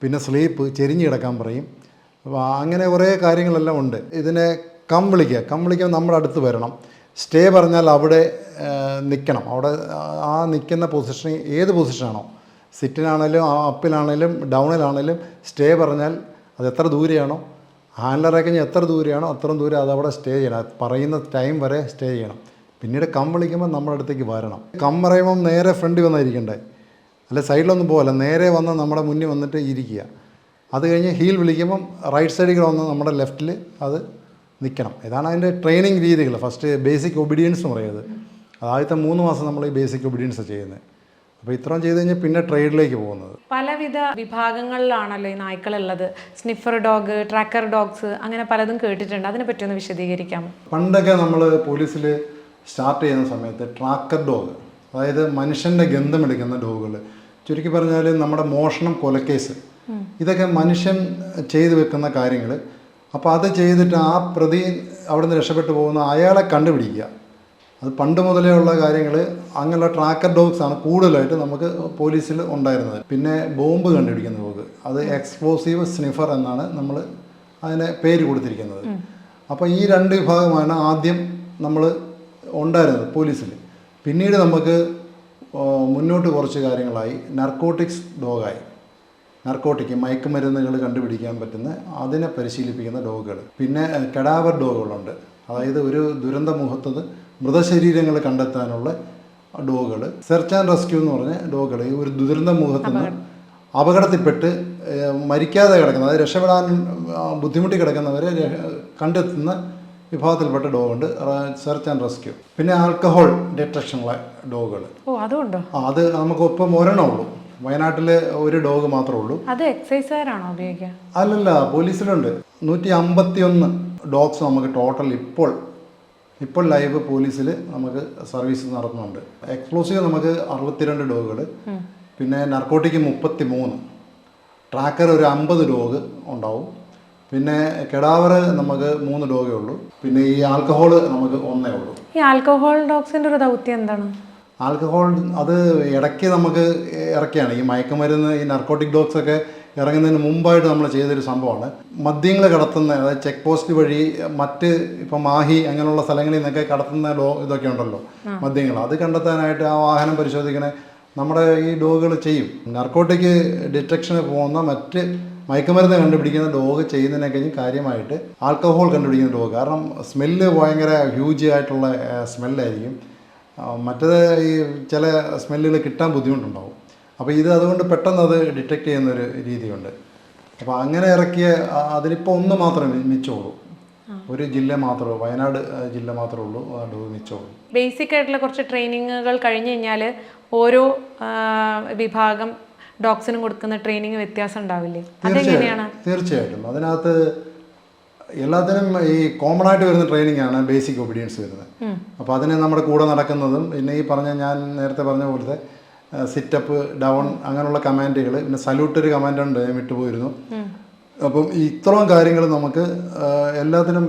പിന്നെ സ്ലീപ്പ് ചെരിഞ്ഞ് കിടക്കാൻ പറയും, അപ്പോൾ അങ്ങനെ കുറേ കാര്യങ്ങളെല്ലാം ഉണ്ട്. ഇതിനെ വിളിക്കുക നമ്മുടെ അടുത്ത് വരണം. സ്റ്റേ പറഞ്ഞാൽ അവിടെ നിൽക്കണം. അവിടെ ആ നിൽക്കുന്ന പൊസിഷൻ ഏത് പൊസിഷനാണോ, സിറ്റിനാണേലും അപ്പിലാണേലും ഡൗണിലാണേലും സ്റ്റേ പറഞ്ഞാൽ അത് എത്ര ദൂരെയാണോ, ഹാൻഡലറെ കഴിഞ്ഞ് എത്ര ദൂരെയാണോ അത്രയും ദൂരം അതവിടെ സ്റ്റേ ചെയ്യണം. പറയുന്ന ടൈം വരെ സ്റ്റേ ചെയ്യണം. പിന്നീട് വിളിക്കുമ്പോൾ നമ്മുടെ അടുത്തേക്ക് വരണം. പറയുമ്പം നേരെ ഫ്രണ്ടിൽ വന്നിരിക്കണ്ടേ, അല്ലെ സൈഡിലൊന്നും പോകല്ല, നേരെ വന്ന് നമ്മുടെ മുന്നിൽ വന്നിട്ട് ഇരിക്കുക. അത് കഴിഞ്ഞ് ഹീൽ വിളിക്കുമ്പം റൈറ്റ് സൈഡിൽ വന്ന് നമ്മുടെ ലെഫ്റ്റിൽ അത് നിൽക്കണം. ഇതാണ് അതിൻ്റെ ട്രെയിനിങ് രീതികൾ. ഫസ്റ്റ് ബേസിക് ഒബീഡിയൻസ് എന്ന് പറയുന്നത്. ആദ്യത്തെ 3 മാസം നമ്മൾ ഈ ബേസിക് ഒബീഡിയൻസ് ചെയ്യുന്നത്. അപ്പോൾ ഇത്രയും ചെയ്ത് കഴിഞ്ഞാൽ പിന്നെ ട്രേഡിലേക്ക് പോകുന്നത്. പലവിധ വിഭാഗങ്ങളിലാണല്ലോ ഈ നായ്ക്കളുള്ളത്. സ്നിഫർ ഡോഗ്, ട്രാക്കർ ഡോഗ്സ്, അങ്ങനെ പലതും കേട്ടിട്ടുണ്ട്. അതിനെ പറ്റി ഒന്ന് വിശദീകരിക്കാമോ? പണ്ടൊക്കെ നമ്മൾ പോലീസിൽ സ്റ്റാർട്ട് ചെയ്യുന്ന സമയത്ത് ട്രാക്കർ ഡോഗ്, അതായത് മനുഷ്യൻ്റെ ഗന്ധമെടുക്കുന്ന ഡോഗുകൾ, ചുരുക്കി പറഞ്ഞാൽ നമ്മുടെ മോഷണം, കൊലക്കേസ്, ഇതൊക്കെ മനുഷ്യൻ ചെയ്തു വെക്കുന്ന കാര്യങ്ങൾ. അപ്പോൾ അത് ചെയ്തിട്ട് ആ പ്രതി അവിടെ നിന്ന് രക്ഷപ്പെട്ടു പോകുന്ന അയാളെ കണ്ടുപിടിക്കുക. അത് പണ്ട് മുതലേ ഉള്ള കാര്യങ്ങൾ. അങ്ങനെയുള്ള ട്രാക്കർ ഡോഗ്സ് ആണ് കൂടുതലായിട്ട് നമുക്ക് പോലീസിൽ ഉണ്ടായിരുന്നത്. പിന്നെ ബോംബ് കണ്ടുപിടിക്കുന്ന ഡോഗ്, അത് എക്സ്പ്ലോസീവ് സ്നിഫർ എന്നാണ് നമ്മൾ അതിന് പേര് കൊടുത്തിരിക്കുന്നത്. അപ്പോൾ ഈ 2 വിഭാഗമാണ് ആദ്യം നമ്മൾ ഉണ്ടായിരുന്നത് പോലീസിൽ. പിന്നീട് നമുക്ക് മുന്നോട്ട് കുറച്ച് കാര്യങ്ങളായി നർക്കോട്ടിക്സ് ഡോഗായി. മയക്കുമരുന്നുകൾ കണ്ടുപിടിക്കാൻ പറ്റുന്ന അതിനെ പരിശീലിപ്പിക്കുന്ന ഡോഗുകൾ. പിന്നെ കഡാവർ ഡോഗുകളുണ്ട്, അതായത് ഒരു ദുരന്ത മുഖത്ത് മൃതശരീരങ്ങൾ കണ്ടെത്താനുള്ള ഡോഗുകൾ. സെർച്ച് ആൻഡ് റെസ്ക്യൂ എന്ന് പറഞ്ഞ ഡോഗുകൾ, ഈ ഒരു ദുരന്ത മുഖത്ത് നിന്ന് അപകടത്തിൽപ്പെട്ട് മരിക്കാതെ കിടക്കുന്ന, അതായത് രക്ഷപ്പെടാൻ ബുദ്ധിമുട്ടി കിടക്കുന്നവരെ കണ്ടെത്തുന്ന വിഭാഗത്തിൽപ്പെട്ട ഡോഗുണ്ട്, സെർച്ച് ആൻഡ് റെസ്ക്യൂ. പിന്നെ ആൽക്കഹോൾ ഡിറ്റക്ഷനുള്ള ഡോഗുകൾ. അത് നമുക്ക് ഇപ്പം ഒരെണ്ണമുള്ളൂ. വയനാട്ടിൽ ഒരു ഡോഗ് മാത്രമേ ഉള്ളൂ. അത് എക്സൈസുകാരാണോ ഉപയോഗിക്കുക? അല്ലല്ല, പോലീസിലുണ്ട്. 151 ഡോഗ്സ് നമുക്ക് ടോട്ടൽ ഇപ്പോൾ ലൈവ് പോലീസിൽ നമുക്ക് സർവീസ് നടത്തുന്നുണ്ട്. എക്സ്പ്ലോസീവ് നമുക്ക് 62 ഡോഗുകൾ, പിന്നെ നർക്കോട്ടിക് 33, ട്രാക്കർ ഒരു 50 ഡോഗ് ഉണ്ടാവും, പിന്നെ കെഡാവർ നമുക്ക് 3 ഡോഗേ ഉള്ളൂ, പിന്നെ ഈ ആൽക്കഹോൾ നമുക്ക് 1 ഉള്ളൂ. ഈ ആൽക്കഹോൾ ഡോഗ്സിന്റെ ഒരു ദൗത്യം എന്താണ്? ആൽക്കഹോൾ അത് ഇടയ്ക്ക് നമുക്ക് ഇറക്കിയാണ്. ഈ മയക്കുമരുന്ന്, ഈ നർക്കോട്ടിക് ഡോഗ്സ് ഒക്കെ ഇറങ്ങുന്നതിന് മുമ്പായിട്ട് നമ്മൾ ചെയ്തൊരു സംഭവമാണ്. മദ്യങ്ങൾ കടത്തുന്ന, അതായത് ചെക്ക് പോസ്റ്റ് വഴി മറ്റ് ഇപ്പം മാഹി അങ്ങനെയുള്ള സ്ഥലങ്ങളിൽ നിന്നൊക്കെ കടത്തുന്ന ഇതൊക്കെ ഉണ്ടല്ലോ മദ്യങ്ങൾ, അത് കണ്ടെത്താനായിട്ട് ആ വാഹനം പരിശോധിക്കണേ നമ്മുടെ ഈ ഡോഗുകൾ ചെയ്യും. നർക്കോട്ടിക് ഡിറ്റക്ഷന് പോകുന്ന മറ്റ് മയക്കുമരുന്ന് കണ്ടുപിടിക്കുന്ന ഡോഗ് ചെയ്യുന്നതിനെ കഴിഞ്ഞ് കാര്യമായിട്ട് ആൽക്കഹോൾ കണ്ടുപിടിക്കുന്ന ഡോഗ്. കാരണം സ്മെല്ല് ഭയങ്കര ഹ്യൂജ് ആയിട്ടുള്ള സ്മെല്ലായിരിക്കും. മറ്റേത് ഈ ചില സ്മെല്ലുകൾ കിട്ടാൻ ബുദ്ധിമുട്ടുണ്ടാവും. അപ്പോൾ ഇത് അതുകൊണ്ട് പെട്ടെന്ന് അത് ഡിറ്റക്റ്റ് ചെയ്യുന്നൊരു രീതിയുണ്ട്. അപ്പോൾ അങ്ങനെ ഇറക്കിയ അതിലിപ്പോൾ 1 മാത്രമേ മിച്ചമുള്ളൂ. ഒരു ജില്ല മാത്രമേ, വയനാട് ജില്ല മാത്രമേ ഉള്ളൂ അത് മിച്ചമുള്ളൂ. ബേസിക് ആയിട്ടുള്ള കുറച്ച് ട്രെയിനിങ്ങുകൾ കഴിഞ്ഞ് കഴിഞ്ഞാൽ ഓരോ വിഭാഗം ഡോഗ്സിനും കൊടുക്കുന്ന ട്രെയിനിങ് വ്യത്യാസം ഉണ്ടാവില്ലേ? അതെങ്ങനെയാണ്? തീർച്ചയായിട്ടും അതിനകത്ത് എല്ലാത്തിനും ഈ കോമൺ ആയിട്ട് വരുന്ന ട്രെയിനിങ് ആണ് ബേസിക് ഒബീഡിയൻസ് വരുന്നത്. അപ്പോൾ അതിന് നമ്മുടെ കൂടെ നടക്കുന്നതും പിന്നെ ഈ ഞാൻ നേരത്തെ പറഞ്ഞ പോലത്തെ സിറ്റപ്പ്, ഡൗൺ, അങ്ങനെയുള്ള കമാൻഡുകൾ, പിന്നെ സല്യൂട്ട് ഒരു കമാൻഡുണ്ട്, ഞാൻ വിട്ടുപോയിരുന്നു. അപ്പം ഇത്രയും കാര്യങ്ങൾ നമുക്ക് എല്ലാത്തിനും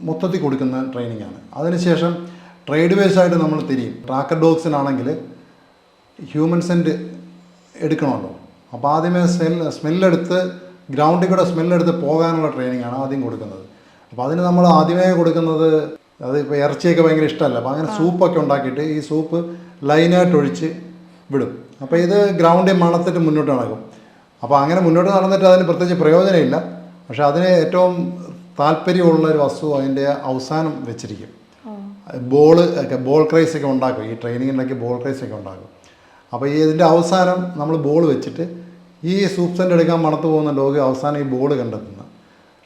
മൊത്തത്തിൽ കൊടുക്കുന്ന ട്രെയിനിങ് ആണ്. അതിനുശേഷം ട്രേഡ് ബേസ് ആയിട്ട് നമ്മൾ തിരിയും. ട്രാക്കർ ഡോഗ്സിനാണെങ്കിൽ ഹ്യൂമൻ സെൻറ്റ് എടുക്കണമല്ലോ. അപ്പോൾ ആദ്യമേ സ്മെല്ലെടുത്ത് ഗ്രൗണ്ടിൽ കൂടെ സ്മെല്ലെടുത്ത് പോകാനുള്ള ട്രെയിനിങ് ആണ് ആദ്യം കൊടുക്കുന്നത്. അപ്പോൾ അതിന് നമ്മൾ ആദ്യമേ കൊടുക്കുന്നത്, അത് ഇപ്പോൾ ഇറച്ചിയൊക്കെ ഭയങ്കര ഇഷ്ടമല്ല, അപ്പോൾ അങ്ങനെ സൂപ്പൊക്കെ ഉണ്ടാക്കിയിട്ട് ഈ സൂപ്പ് ലൈനായിട്ട് ഒഴിച്ച് വിടും. അപ്പോൾ ഇത് ഗ്രൗണ്ടിൽ മണത്തിട്ട് മുന്നോട്ട് നടക്കും. അപ്പോൾ അങ്ങനെ മുന്നോട്ട് നടന്നിട്ട് അതിന് പ്രത്യേകിച്ച് പ്രയോജനമില്ല. പക്ഷേ അതിന് ഏറ്റവും താല്പര്യമുള്ള ഒരു വസ്തു അതിൻ്റെ അവസാനം വെച്ചിരിക്കും. ബോൾ ക്രൈസ് ഒക്കെ ഉണ്ടാക്കും. ഈ ട്രെയിനിങ്ങിലൊക്കെ ബോൾ ക്രൈസ് ഒക്കെ ഉണ്ടാക്കും. അപ്പോൾ ഇതിൻ്റെ അവസാനം നമ്മൾ ബോൾ വെച്ചിട്ട് ഈ സൂപ്പ് സെൻ്റ് എടുക്കാൻ മണത്ത് പോകുന്ന ഡോഗ് അവസാനം ഈ ബോൾ കണ്ടെത്തുന്നത്.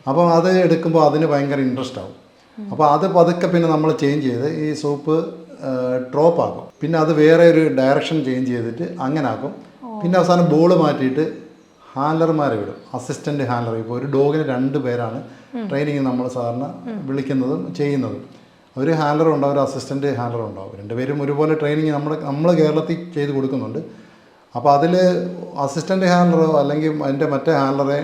അപ്പോൾ അത് എടുക്കുമ്പോൾ അതിന് ഭയങ്കര ഇൻട്രസ്റ്റ് ആവും. അപ്പോൾ അത് പതുക്കെ പിന്നെ നമ്മൾ ചേഞ്ച് ചെയ്ത് ഈ സൂപ്പ് ഡ്രോപ്പ് ആക്കും. പിന്നെ അത് വേറെ ഒരു ഡയറക്ഷൻ ചേഞ്ച് ചെയ്തിട്ട് അങ്ങനെ ആക്കും. പിന്നെ അവസാനം ബോൾ മാറ്റിയിട്ട് ഹാൻഡലർമാരെ വിടും, അസിസ്റ്റൻ്റ് ഹാൻഡലർ. ഇപ്പോൾ ഒരു ഡോഗിന് 2 പേരാണ് ട്രെയിനിങ് നമ്മൾ സാധാരണ വിളിക്കുന്നതും ചെയ്യുന്നതും. ഒരു ഹാൻഡലർ ഉണ്ടാവും, ഒരു അസിസ്റ്റൻ്റ് ഹാൻഡലർ ഉണ്ടാവും. 2 പേരും ഒരുപോലെ ട്രെയിനിങ് നമ്മൾ കേരളത്തിൽ ചെയ്ത് കൊടുക്കുന്നുണ്ട്. അപ്പോൾ അതിൽ അസിസ്റ്റൻ്റ് ഹാൻഡലറോ അല്ലെങ്കിൽ അതിൻ്റെ മറ്റേ ഹാൻഡലറെ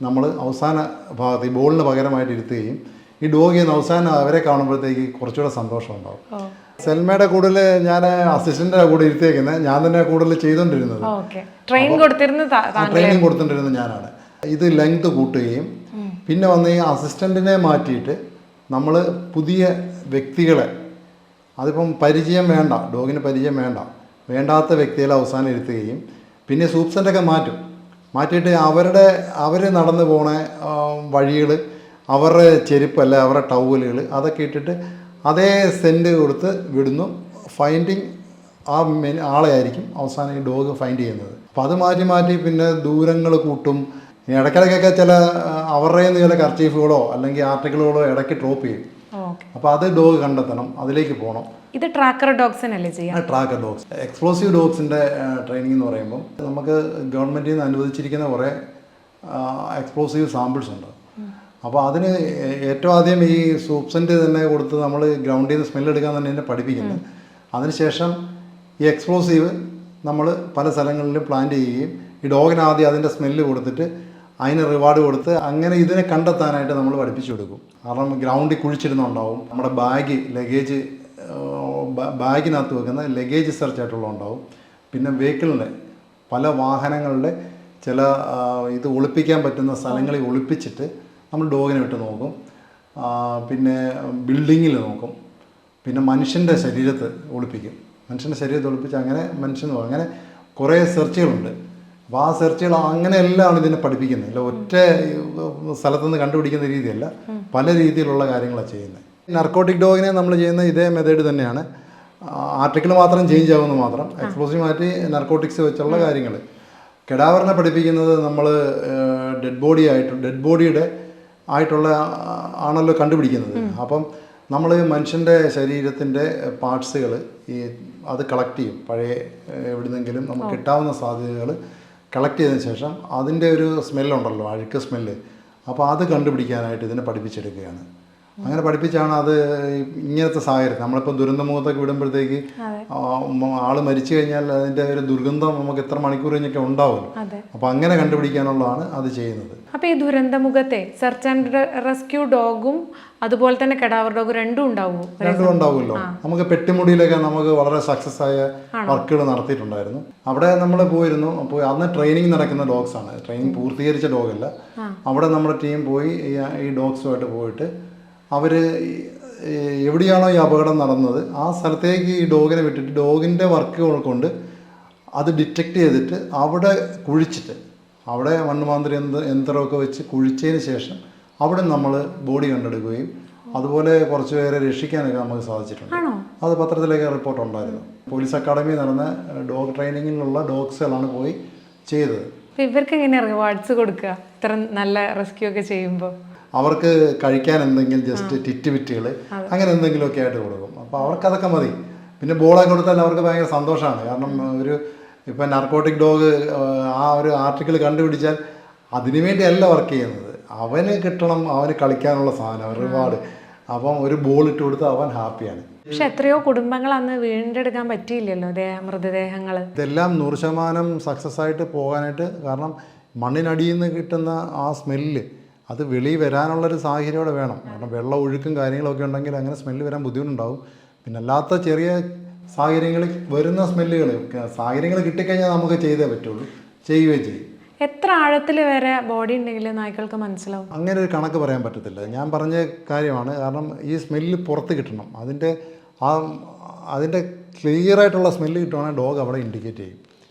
നമ്മൾ അവസാന ഭാഗത്ത് ഈ ബോളിന് പകരമായിട്ട് ഇരുത്തുകയും ഈ ഡോഗ് ചെയ്യുന്ന അവസാനം അവരെ കാണുമ്പോഴത്തേക്ക് കുറച്ചുകൂടെ സന്തോഷം ഉണ്ടാവും. സെൽമയുടെ കൂടുതൽ ഞാൻ അസിസ്റ്റൻ്റിൻ്റെ കൂടെ ഇരുത്തിയേക്കുന്നത്, ഞാൻ തന്നെ കൂടുതൽ ചെയ്തുകൊണ്ടിരുന്നത്. ട്രെയിനിങ് കൊടുത്തിരുന്നത് ഞാനാണ്. ഇത് ലെങ്ത് കൂട്ടുകയും പിന്നെ വന്ന് ഈ അസിസ്റ്റൻറ്റിനെ മാറ്റിയിട്ട് നമ്മൾ പുതിയ വ്യക്തികളെ, അതിപ്പം പരിചയം വേണ്ട, ഡോഗിന് പരിചയം വേണ്ടാത്ത വ്യക്തികളെ അവസാനം ഇരുത്തുകയും പിന്നെ സൂപ്സൻ്റൊക്കെ മാറ്റിയിട്ട് അവർ നടന്നു പോണ വഴികൾ, അവരുടെ ചെരുപ്പ് അല്ല അവരുടെ ടവലുകൾ അതൊക്കെ ഇട്ടിട്ട് അതേ സെൻറ്റ് കൊടുത്ത് വിടുന്നു. ഫൈൻഡിങ് ആളെ ആയിരിക്കും അവസാനം ഈ ഡോഗ് ഫൈൻഡ് ചെയ്യുന്നത്. അപ്പോൾ അത് മാറ്റി പിന്നെ ദൂരങ്ങൾ കൂട്ടും. ഇടയ്ക്കിടയ്ക്കൊക്കെ ചില അവരുടെ നിന്ന് ചില കർച്ചീഫുകളോ അല്ലെങ്കിൽ ആർട്ടിക്കിളുകളോ ഇടയ്ക്ക് ഡ്രോപ്പ് ചെയ്യും. അപ്പോൾ അത് ഡോഗ് കണ്ടെത്തണം, അതിലേക്ക് പോകണം. ഇത് ട്രാക്കർ ഡോഗ്സിനല്ലേ ചെയ്യാം? Tracker dogs. എക്സ്പ്ലോസീവ് ഡോഗ്സിൻ്റെ ട്രെയിനിങ് എന്ന് പറയുമ്പം നമുക്ക് ഗവൺമെൻറ്റിൽ നിന്ന് അനുവദിച്ചിരിക്കുന്ന കുറേ എക്സ്പ്ലോസീവ് സാമ്പിൾസ് ഉണ്ട്. അപ്പോൾ അതിന് ഏറ്റവും ആദ്യം ഈ സൂപ്സൻ്റ് തന്നെ കൊടുത്ത് നമ്മൾ ഗ്രൗണ്ടിൽ നിന്ന് സ്മെല്ലെടുക്കാൻ തന്നെ എന്നെ പഠിപ്പിക്കുന്നത്. അതിനുശേഷം ഈ എക്സ്പ്ലോസീവ് നമ്മൾ പല സ്ഥലങ്ങളിലും പ്ലാന്റ് ചെയ്യുകയും ഈ ഡോഗിന് ആദ്യം അതിൻ്റെ സ്മെല്ല് കൊടുത്തിട്ട് അതിന് റിവാർഡ് കൊടുത്ത് അങ്ങനെ ഇതിനെ കണ്ടെത്താനായിട്ട് നമ്മൾ പഠിപ്പിച്ചു കൊടുക്കും. കാരണം ഗ്രൗണ്ടിൽ കുഴിച്ചിടുന്നുണ്ടാവും, നമ്മുടെ ബാഗിനകത്ത് വെക്കുന്ന ലഗേജ് സെർച്ച് ആയിട്ടുള്ളതുണ്ടാവും. പിന്നെ വെഹിക്കിളിൻ്റെ പല വാഹനങ്ങളുടെ ചില ഇത് ഒളിപ്പിക്കാൻ പറ്റുന്ന സ്ഥലങ്ങളിൽ ഒളിപ്പിച്ചിട്ട് നമ്മൾ ഡോഗിനെ വിട്ട് നോക്കും. പിന്നെ ബിൽഡിങ്ങിൽ നോക്കും. പിന്നെ മനുഷ്യൻ്റെ ശരീരത്ത് ഒളിപ്പിക്കും. മനുഷ്യൻ്റെ ശരീരത്ത് ഒളിപ്പിച്ച് അങ്ങനെ മനുഷ്യൻ നോക്കും. അങ്ങനെ കുറേ സെർച്ചുകളുണ്ട്. അപ്പോൾ ആ സെർച്ചുകൾ അങ്ങനെയെല്ലാം ഇതിനെ പഠിപ്പിക്കുന്നത്. അല്ല ഒറ്റ സ്ഥലത്തുനിന്ന് കണ്ടുപിടിക്കുന്ന രീതിയല്ല, പല രീതിയിലുള്ള കാര്യങ്ങളാണ് ചെയ്യുന്നത്. നർക്കോട്ടിക് ഡോഗിനെ നമ്മൾ ചെയ്യുന്ന ഇതേ മെത്തേഡ് തന്നെയാണ്. ആർട്ടിക്കിൾ മാത്രം ചേഞ്ച് ആകുമെന്ന് മാത്രം. എക്സ്പ്ലോസീവ് മാറ്റി നർക്കോട്ടിക്സ് വെച്ചുള്ള കാര്യങ്ങൾ. കെഡാവറിനെ പഠിപ്പിക്കുന്നത് നമ്മൾ ഡെഡ് ബോഡിയുടെ ആയിട്ടുള്ള ആണല്ലോ കണ്ടുപിടിക്കുന്നത്. അപ്പം നമ്മൾ മനുഷ്യൻ്റെ ശരീരത്തിൻ്റെ പാർട്സുകൾ അത് കളക്ട് ചെയ്യും. പഴയ എവിടുന്നെങ്കിലും നമുക്ക് കിട്ടാവുന്ന സാധ്യതകൾ കളക്ട് ചെയ്തതിന് ശേഷം അതിൻ്റെ ഒരു സ്മെല്ലുണ്ടല്ലോ, അഴുക്ക് സ്മെല്ല്. അപ്പോൾ അത് കണ്ടുപിടിക്കാനായിട്ട് ഇതിനെ പഠിപ്പിച്ചെടുക്കുകയാണ്. അങ്ങനെ പഠിപ്പിച്ചാണ് അത് ഇങ്ങനത്തെ സാഹചര്യം. നമ്മളിപ്പോൾ ദുരന്തമുഖത്തൊക്കെ വിടുമ്പോഴത്തേക്ക് ആൾ മരിച്ചു കഴിഞ്ഞാൽ അതിൻ്റെ ഒരു ദുർഗന്ധം നമുക്ക് എത്ര മണിക്കൂർ കഴിഞ്ഞൊക്കെ ഉണ്ടാവുമല്ലോ. അപ്പോൾ അങ്ങനെ കണ്ടുപിടിക്കാനുള്ളതാണ് അത് ചെയ്യുന്നത്. അപ്പോൾ ഈ ദുരന്തമുഖത്തെ സെർച്ച് ആൻഡ് റെസ്ക്യൂ ഡോഗും അതുപോലെ തന്നെ കെഡാവർ ഡോഗ് രണ്ടും ഉണ്ടാവുമല്ലോ. നമുക്ക് പെട്ടിമുടിയിലൊക്കെ നമുക്ക് വളരെ സക്സസ് ആയ വർക്കുകൾ നടത്തിയിട്ടുണ്ടായിരുന്നു. അവിടെ നമ്മൾ പോയിരുന്നു. അപ്പോൾ അന്ന് ട്രെയിനിങ് നടക്കുന്ന ഡോഗ്സാണ്, ട്രെയിനിങ് പൂർത്തീകരിച്ച ഡോഗല്ല. അവിടെ നമ്മുടെ ടീം പോയി ഈ ഡോഗ്സുമായിട്ട് പോയിട്ട് അവർ എവിടെയാണോ ഈ അപകടം നടന്നത് ആ സ്ഥലത്തേക്ക് ഈ ഡോഗിനെ വിട്ടിട്ട് ഡോഗിൻ്റെ വർക്കുകൾ കൊണ്ട് അത് ഡിറ്റക്റ്റ് ചെയ്തിട്ട് അവിടെ കുഴിച്ചിട്ട് അവിടെ മണ്ണുമാന്തിരി യന്ത്രമൊക്കെ വെച്ച് കുഴിച്ചതിന് ശേഷം അവിടെ നമ്മൾ ബോഡി കണ്ടെടുക്കുകയും അതുപോലെ കുറച്ച് പേരെ രക്ഷിക്കാനൊക്കെ നമുക്ക് സാധിച്ചിട്ടുണ്ട്. അത് പത്രത്തിലേക്ക് റിപ്പോർട്ട് ഉണ്ടായിരുന്നു. പോലീസ് അക്കാഡമി നടന്ന ഡോഗ് ട്രെയിനിങ്ങിലുള്ള ഡോഗ്സുകളാണ് പോയി ചെയ്തത്. ഇവർക്ക് എങ്ങനെ റിവാർഡ്സ് കൊടുക്കുക ഇത്ര നല്ല റെസ്ക്യൂ ഒക്കെ ചെയ്യുമ്പോൾ? അവർക്ക് കഴിക്കാൻ എന്തെങ്കിലും ജസ്റ്റ് ടിറ്റുവിറ്റുകൾ അങ്ങനെ എന്തെങ്കിലുമൊക്കെ ആയിട്ട് കൊടുക്കും. അപ്പോൾ അവർക്കതൊക്കെ മതി. പിന്നെ ബോളൊക്കെ കൊടുത്താൽ അവർക്ക് ഭയങ്കര സന്തോഷമാണ്. കാരണം ഇപ്പം നർക്കോട്ടിക് ഡോഗ് ആ ഒരു ആർട്ടിക്കിൾ കണ്ടുപിടിച്ചാൽ അതിനു വേണ്ടിയല്ല വർക്ക് ചെയ്യുന്നത്, അവന് കിട്ടണം, അവന് കളിക്കാനുള്ള സാധനം, റിവാർഡ്. അപ്പം ഒരു ബോൾ ഇട്ട് കൊടുത്ത് അവൻ ഹാപ്പിയാണ്. പക്ഷെ എത്രയോ കുടുംബങ്ങൾ അന്ന് വീണ്ടെടുക്കാൻ പറ്റിയില്ലല്ലോ മൃതദേഹങ്ങൾ. ഇതെല്ലാം 100% സക്സസ് ആയിട്ട് പോകാനായിട്ട് കാരണം മണ്ണിനടിയിൽ നിന്ന് കിട്ടുന്ന ആ സ്മെല്ല് അത് വെളിയിൽ വരാനുള്ളൊരു സാഹചര്യം അവിടെ വേണം. കാരണം വെള്ളം ഒഴുക്കും കാര്യങ്ങളൊക്കെ ഉണ്ടെങ്കിൽ അങ്ങനെ സ്മെല്ല് വരാൻ ബുദ്ധിമുട്ടുണ്ടാവും. പിന്നെ അല്ലാത്ത ചെറിയ സാഹചര്യങ്ങളിൽ വരുന്ന സാഹചര്യങ്ങൾ കിട്ടിക്കഴിഞ്ഞാൽ നമുക്ക് ചെയ്തേ പറ്റുള്ളൂ, ചെയ്യുകയും ചെയ്യും. എത്ര ആഴത്തിൽ വരെ ബോഡി ഉണ്ടെങ്കിൽ നായ്ക്കൾക്ക് മനസ്സിലാവും? അങ്ങനെ ഒരു കണക്ക് പറയാൻ പറ്റത്തില്ല. ഞാൻ പറഞ്ഞ കാര്യമാണ്. കാരണം ഈ സ്മെല്ല് പുറത്ത് കിട്ടണം. അതിൻ്റെ ക്ലിയർ ആയിട്ടുള്ള സ്മെല്ല് കിട്ടുവാണെങ്കിൽ ഡോഗ് അവിടെ ഇൻഡിക്കേറ്റ് ചെയ്യും.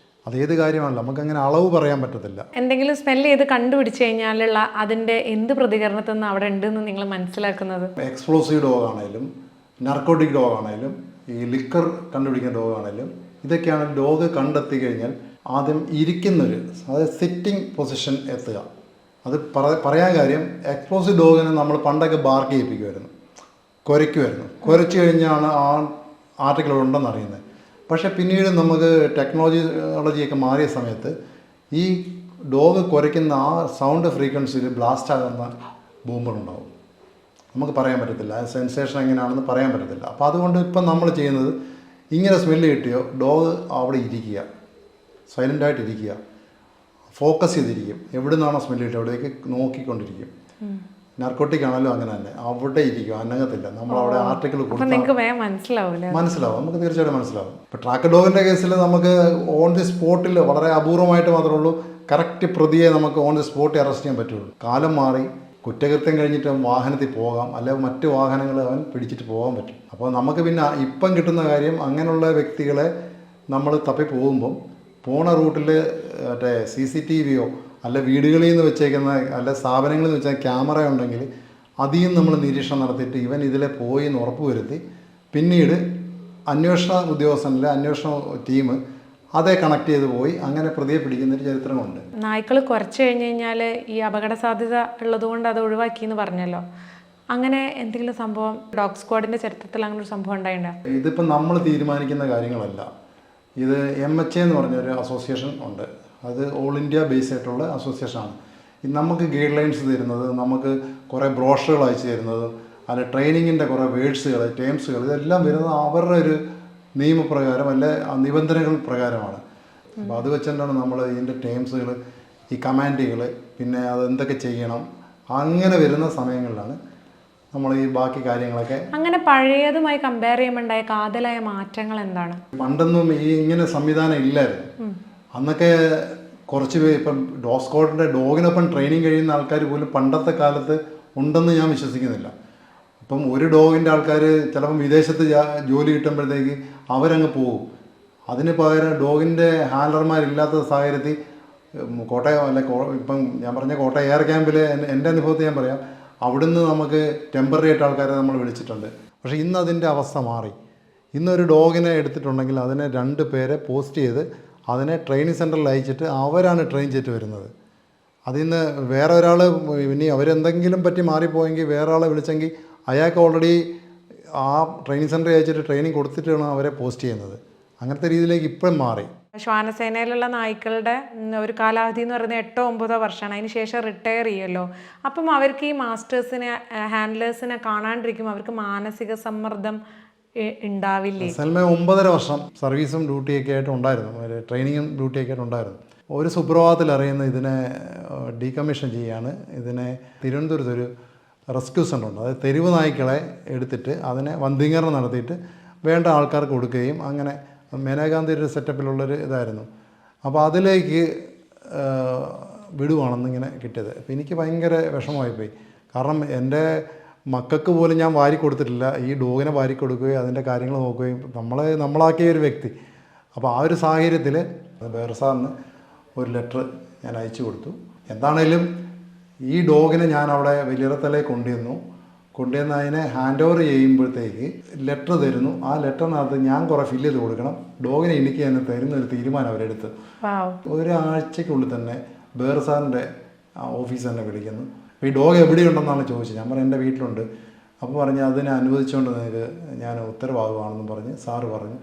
അതേത് കാര്യമാണല്ലോ, നമുക്കങ്ങനെ അളവ് പറയാൻ പറ്റത്തില്ല. എന്തെങ്കിലും സ്മെല്ല് ചെയ്ത് കണ്ടുപിടിച്ച് കഴിഞ്ഞാലുള്ള അതിൻ്റെ എന്ത് പ്രതികരണത്തിൽ നിന്ന് അവിടെ ഉണ്ടെന്ന് നിങ്ങൾ മനസ്സിലാക്കുന്നത്? എക്സ്പ്ലോസീവ് ഡോഗ് ആണെങ്കിലും നർക്കോട്ടിക് ഡോഗ് ആണെങ്കിലും ഈ ലിക്കർ കണ്ടുപിടിക്കുന്ന ഡോഗ് ആണെങ്കിലും ഇതൊക്കെയാണ് ഡോഗ് കണ്ടെത്തി കഴിഞ്ഞാൽ ആദ്യം ഇരിക്കുന്നൊരു, അതായത് സിറ്റിംഗ് പൊസിഷൻ എത്തുക. അത് പറയാൻ കാര്യം എക്സ്പ്ലോസീവ് ഡോഗിനെ നമ്മൾ പണ്ടൊക്കെ ബാർക്ക് ചെയ്യിപ്പിക്കുമായിരുന്നു, കുരച്ചു കഴിഞ്ഞാണ് ആ ആർട്ടിക്കിൾ ഉണ്ടെന്ന് അറിയുന്നത്. പക്ഷേ പിന്നീട് നമുക്ക് ടെക്നോളജിയൊക്കെ മാറിയ സമയത്ത് ഈ ഡോഗ് കുരയ്ക്കുന്ന ആ സൗണ്ട് ഫ്രീക്വൻസിയിൽ ബ്ലാസ്റ്റ് ആകുന്ന ബൂമറുണ്ടാവും. നമുക്ക് പറയാൻ പറ്റത്തില്ല, ആ സെൻസേഷൻ എങ്ങനെയാണെന്ന് പറയാൻ പറ്റത്തില്ല. അപ്പോൾ അതുകൊണ്ട് ഇപ്പം നമ്മൾ ചെയ്യുന്നത് ഇങ്ങനെ സ്മെല്ല് കിട്ടിയോ ഡോഗ് അവിടെ ഇരിക്കുക, സൈലൻ്റായിട്ട് ഇരിക്കുക, ഫോക്കസ് ചെയ്തിരിക്കും. എവിടെ നിന്നാണോ സ്മെല്ല് കിട്ടുക അവിടേക്ക് നോക്കിക്കൊണ്ടിരിക്കും. നർക്കോട്ടിക് ആണല്ലോ അങ്ങനെ തന്നെ, അവിടെ ഇരിക്കും, അനങ്ങത്തില്ല. നമ്മളവിടെ ആർട്ടിക്കിൾ മനസ്സിലാവും, നമുക്ക് തീർച്ചയായിട്ടും മനസ്സിലാവും. ഇപ്പോൾ ട്രാക്കർ ഡോഗിൻ്റെ കേസിൽ നമുക്ക് ഓൺ ദി സ്പോട്ടിൽ വളരെ അപൂർവമായിട്ട് മാത്രമേ ഉള്ളൂ കറക്റ്റ് പ്രതിയെ നമുക്ക് ഓൺ ദി സ്പോട്ടിൽ അറസ്റ്റ് ചെയ്യാൻ പറ്റുള്ളൂ. കാലം മാറി, കുറ്റകൃത്യം കഴിഞ്ഞിട്ട് വാഹനത്തിൽ പോകാം, അല്ലെങ്കിൽ മറ്റ് വാഹനങ്ങൾ അവൻ പിടിച്ചിട്ട് പോകാൻ പറ്റും. അപ്പോൾ നമുക്ക് പിന്നെ ഇപ്പം കിട്ടുന്ന കാര്യം, അങ്ങനെയുള്ള വ്യക്തികളെ നമ്മൾ തപ്പി പോകുമ്പം പോണ റൂട്ടിൽ മറ്റേ CCTV അല്ല വീടുകളിൽ നിന്ന് വെച്ചേക്കുന്ന അല്ല സ്ഥാപനങ്ങളിൽ നിന്ന് വെച്ച ക്യാമറ ഉണ്ടെങ്കിൽ അതിൽ നമ്മൾ നിരീക്ഷണം നടത്തിയിട്ട് ഇവൻ ഇതിലെ പോയി എന്ന് ഉറപ്പ് വരുത്തി പിന്നീട് അന്വേഷണ ഉദ്യോഗസ്ഥനിലെ അന്വേഷണ ടീം അതേ കണക്ട് ചെയ്ത് പോയി അങ്ങനെ പ്രതിയെ പിടിക്കുന്നൊരു ചരിത്രമുണ്ട്. നായ്ക്കൾ കുറച്ച് കഴിഞ്ഞ് കഴിഞ്ഞാൽ ഈ അപകട സാധ്യത ഉള്ളതുകൊണ്ട് അത് ഒഴിവാക്കി എന്ന് പറഞ്ഞല്ലോ. അങ്ങനെ എന്തെങ്കിലും സംഭവം ഡോഗ് സ്ക്വാഡിൻ്റെ ചരിത്രത്തിൽ അങ്ങനെ ഒരു സംഭവം ഉണ്ടായിട്ടുണ്ടോ? ഇതിപ്പോൾ നമ്മൾ തീരുമാനിക്കുന്ന കാര്യങ്ങളല്ല. ഇത് MHA എന്ന് പറഞ്ഞൊരു അസോസിയേഷൻ ഉണ്ട്. അത് ഓൾ ഇന്ത്യ ബേസ് ആയിട്ടുള്ള അസോസിയേഷനാണ്. നമുക്ക് ഗൈഡ് ലൈൻസ് തരുന്നത്, നമുക്ക് കുറേ ബ്രോഷറുകൾ അയച്ചു തരുന്നത്, അല്ല ട്രെയിനിങ്ങിൻ്റെ കുറേ വേർഡ്സുകൾ ടേംസുകൾ ഇതെല്ലാം വരുന്നത് അവരുടെ ഒരു നിയമപ്രകാരം അല്ലെ നിബന്ധനകൾ പ്രകാരമാണ്. അപ്പോൾ അത് വെച്ചിട്ടാണ് നമ്മൾ ഇതിൻ്റെ ടേംസുകൾ, ഈ കമാൻഡുകൾ, പിന്നെ അതെന്തൊക്കെ ചെയ്യണം, അങ്ങനെ വരുന്ന സമയങ്ങളിലാണ് നമ്മൾ ഈ ബാക്കി കാര്യങ്ങളൊക്കെ. അങ്ങനെ പഴയതുമായി കമ്പയർ ചെയ്യുമ്പോൾ ഉണ്ടായ കാതലായ മാറ്റങ്ങൾ എന്താണ്? പണ്ടൊന്നും ഈ ഇങ്ങനെ സംവിധാനം ഇല്ലായിരുന്നു. അന്നൊക്കെ കുറച്ച് പേര് ഇപ്പം ഡോഗ് സ്ക്വാഡിൻ്റെ ഡോഗിനൊപ്പം ട്രെയിനിങ് കഴിയുന്ന ആൾക്കാർ പോലും പണ്ടത്തെ കാലത്ത് uണ്ടെന്ന് ഞാൻ വിശ്വസിക്കുന്നില്ല. ഇപ്പം ഒരു ഡോഗിൻ്റെ ആൾക്കാർ ചിലപ്പം വിദേശത്ത് ജോലി കിട്ടുമ്പോഴത്തേക്ക് അവരങ്ങ് പോകും. അതിന് പകരം ഡോഗിൻ്റെ ഹാൻഡലർമാരില്ലാത്ത സാഹചര്യത്തിൽ കോട്ടയം അല്ലെ ഇപ്പം ഞാൻ പറഞ്ഞ കോട്ടയം എയർ ക്യാമ്പിൽ എൻ്റെ അനുഭവത്തിൽ ഞാൻ പറയാം, അവിടുന്ന് നമുക്ക് ടെമ്പററി ആയിട്ട് ആൾക്കാരെ നമ്മൾ വിളിച്ചിട്ടുണ്ട്. പക്ഷേ ഇന്ന് അതിൻ്റെ അവസ്ഥ മാറി. ഇന്നൊരു ഡോഗിനെ എടുത്തിട്ടുണ്ടെങ്കിൽ അതിനെ 2 പേരെ പോസ്റ്റ് ചെയ്ത് അതിനെ ട്രെയിനിങ് സെൻറ്ററിൽ അയച്ചിട്ട് അവരാണ് ട്രെയിൻ ചെയ്തിട്ട് വരുന്നത്. അതിൽ നിന്ന് വേറെ ഒരാൾ ഇനി അവരെന്തെങ്കിലും പറ്റി മാറിപ്പോയെങ്കിൽ വേറെ ആളെ വിളിച്ചെങ്കിൽ അയാൾക്ക് ഓൾറെഡി ആ ട്രെയിനിങ് സെൻറ്ററിൽ അയച്ചിട്ട് ട്രെയിനിങ് കൊടുത്തിട്ടാണ് അവരെ പോസ്റ്റ് ചെയ്യുന്നത്. അങ്ങനത്തെ രീതിയിലേക്ക് ഇപ്പം മാറി. ശ്വാനസേനയിലുള്ള നായ്ക്കളുടെ ഒരു കാലാവധി എന്ന് പറയുന്നത് 8-9 വർഷമാണ്. അതിന് ശേഷം റിട്ടയർ ചെയ്യുമല്ലോ. അപ്പം അവർക്ക് ഈ മാസ്റ്റേഴ്സിനെ ഹാൻഡ്ലേഴ്സിനെ കാണാണ്ടിരിക്കും, അവർക്ക് മാനസിക സമ്മർദ്ദം ഉണ്ടാവില്ലേ? സൽമ 9.5 വർഷം സർവീസും ഡ്യൂട്ടിയൊക്കെ ആയിട്ട് ഉണ്ടായിരുന്നു, ട്രെയിനിങ്ങും ഡ്യൂട്ടിയൊക്കെ ആയിട്ട് ഉണ്ടായിരുന്നു. ഒരു സുപ്രഭാതത്തിൽ അറിയുന്ന ഇതിനെ ഡീകമ്മീഷൻ ചെയ്യാണ്. ഇതിനെ തിരുവനന്തപുരത്ത് ഒരു റെസ്ക്യൂ സെൻ്റർ ഉണ്ട്. അതായത് തെരുവ് നായ്ക്കളെ എടുത്തിട്ട് അതിനെ വന്ധീകരണം നടത്തിയിട്ട് വേണ്ട ആൾക്കാർക്ക് കൊടുക്കുകയും അങ്ങനെ മേനകാന്തിയുടെ ഒരു സെറ്റപ്പിലുള്ളൊരു ഇതായിരുന്നു. അപ്പോൾ അതിലേക്ക് വിടുവാണെന്നിങ്ങനെ കിട്ടിയത്. അപ്പോൾ എനിക്ക് ഭയങ്കര വിഷമമായിപ്പോയി. കാരണം എൻ്റെ മക്കൾക്ക് പോലും ഞാൻ വാരി കൊടുത്തിട്ടില്ല, ഈ ഡോഗിനെ വാരി കൊടുക്കുകയും അതിൻ്റെ കാര്യങ്ങൾ നോക്കുകയും നമ്മളാക്കിയ ഒരു വ്യക്തി. അപ്പോൾ ആ ഒരു സാഹചര്യത്തിൽ ബേർസാറിന് ഒരു ലെറ്റർ ഞാൻ അയച്ചു കൊടുത്തു. എന്താണേലും ഈ ഡോഗിനെ ഞാൻ അവിടെ വലിയറത്തലേക്ക് കൊണ്ടുവന്ന് അതിനെ ഹാൻഡ് ഓവർ ചെയ്യുമ്പോഴത്തേക്ക് ലെറ്റർ തരുന്നു. ആ ലെറ്ററിനകത്ത് ഞാൻ കുറേ ഫില്ല് ചെയ്ത് കൊടുക്കണം. ഡോഗിനെ എനിക്ക് തന്നെ തരുന്ന ഒരു തീരുമാനം അവരെടുത്ത്. ഒരാഴ്ചക്കുള്ളിൽ തന്നെ ബേർസാറിൻ്റെ ഓഫീസ് തന്നെ വിളിക്കുന്നു. അപ്പോൾ ഈ ഡോഗ് എവിടെയുണ്ടെന്നാണ് ചോദിച്ചത്. ഞാൻ പറഞ്ഞു എൻ്റെ വീട്ടിലുണ്ട്. അപ്പോൾ പറഞ്ഞ് അതിനെ അനുവദിച്ചുകൊണ്ട് നിങ്ങൾക്ക് ഞാൻ ഉത്തരവാദമാണെന്ന് പറഞ്ഞ് സാറ് പറഞ്ഞു.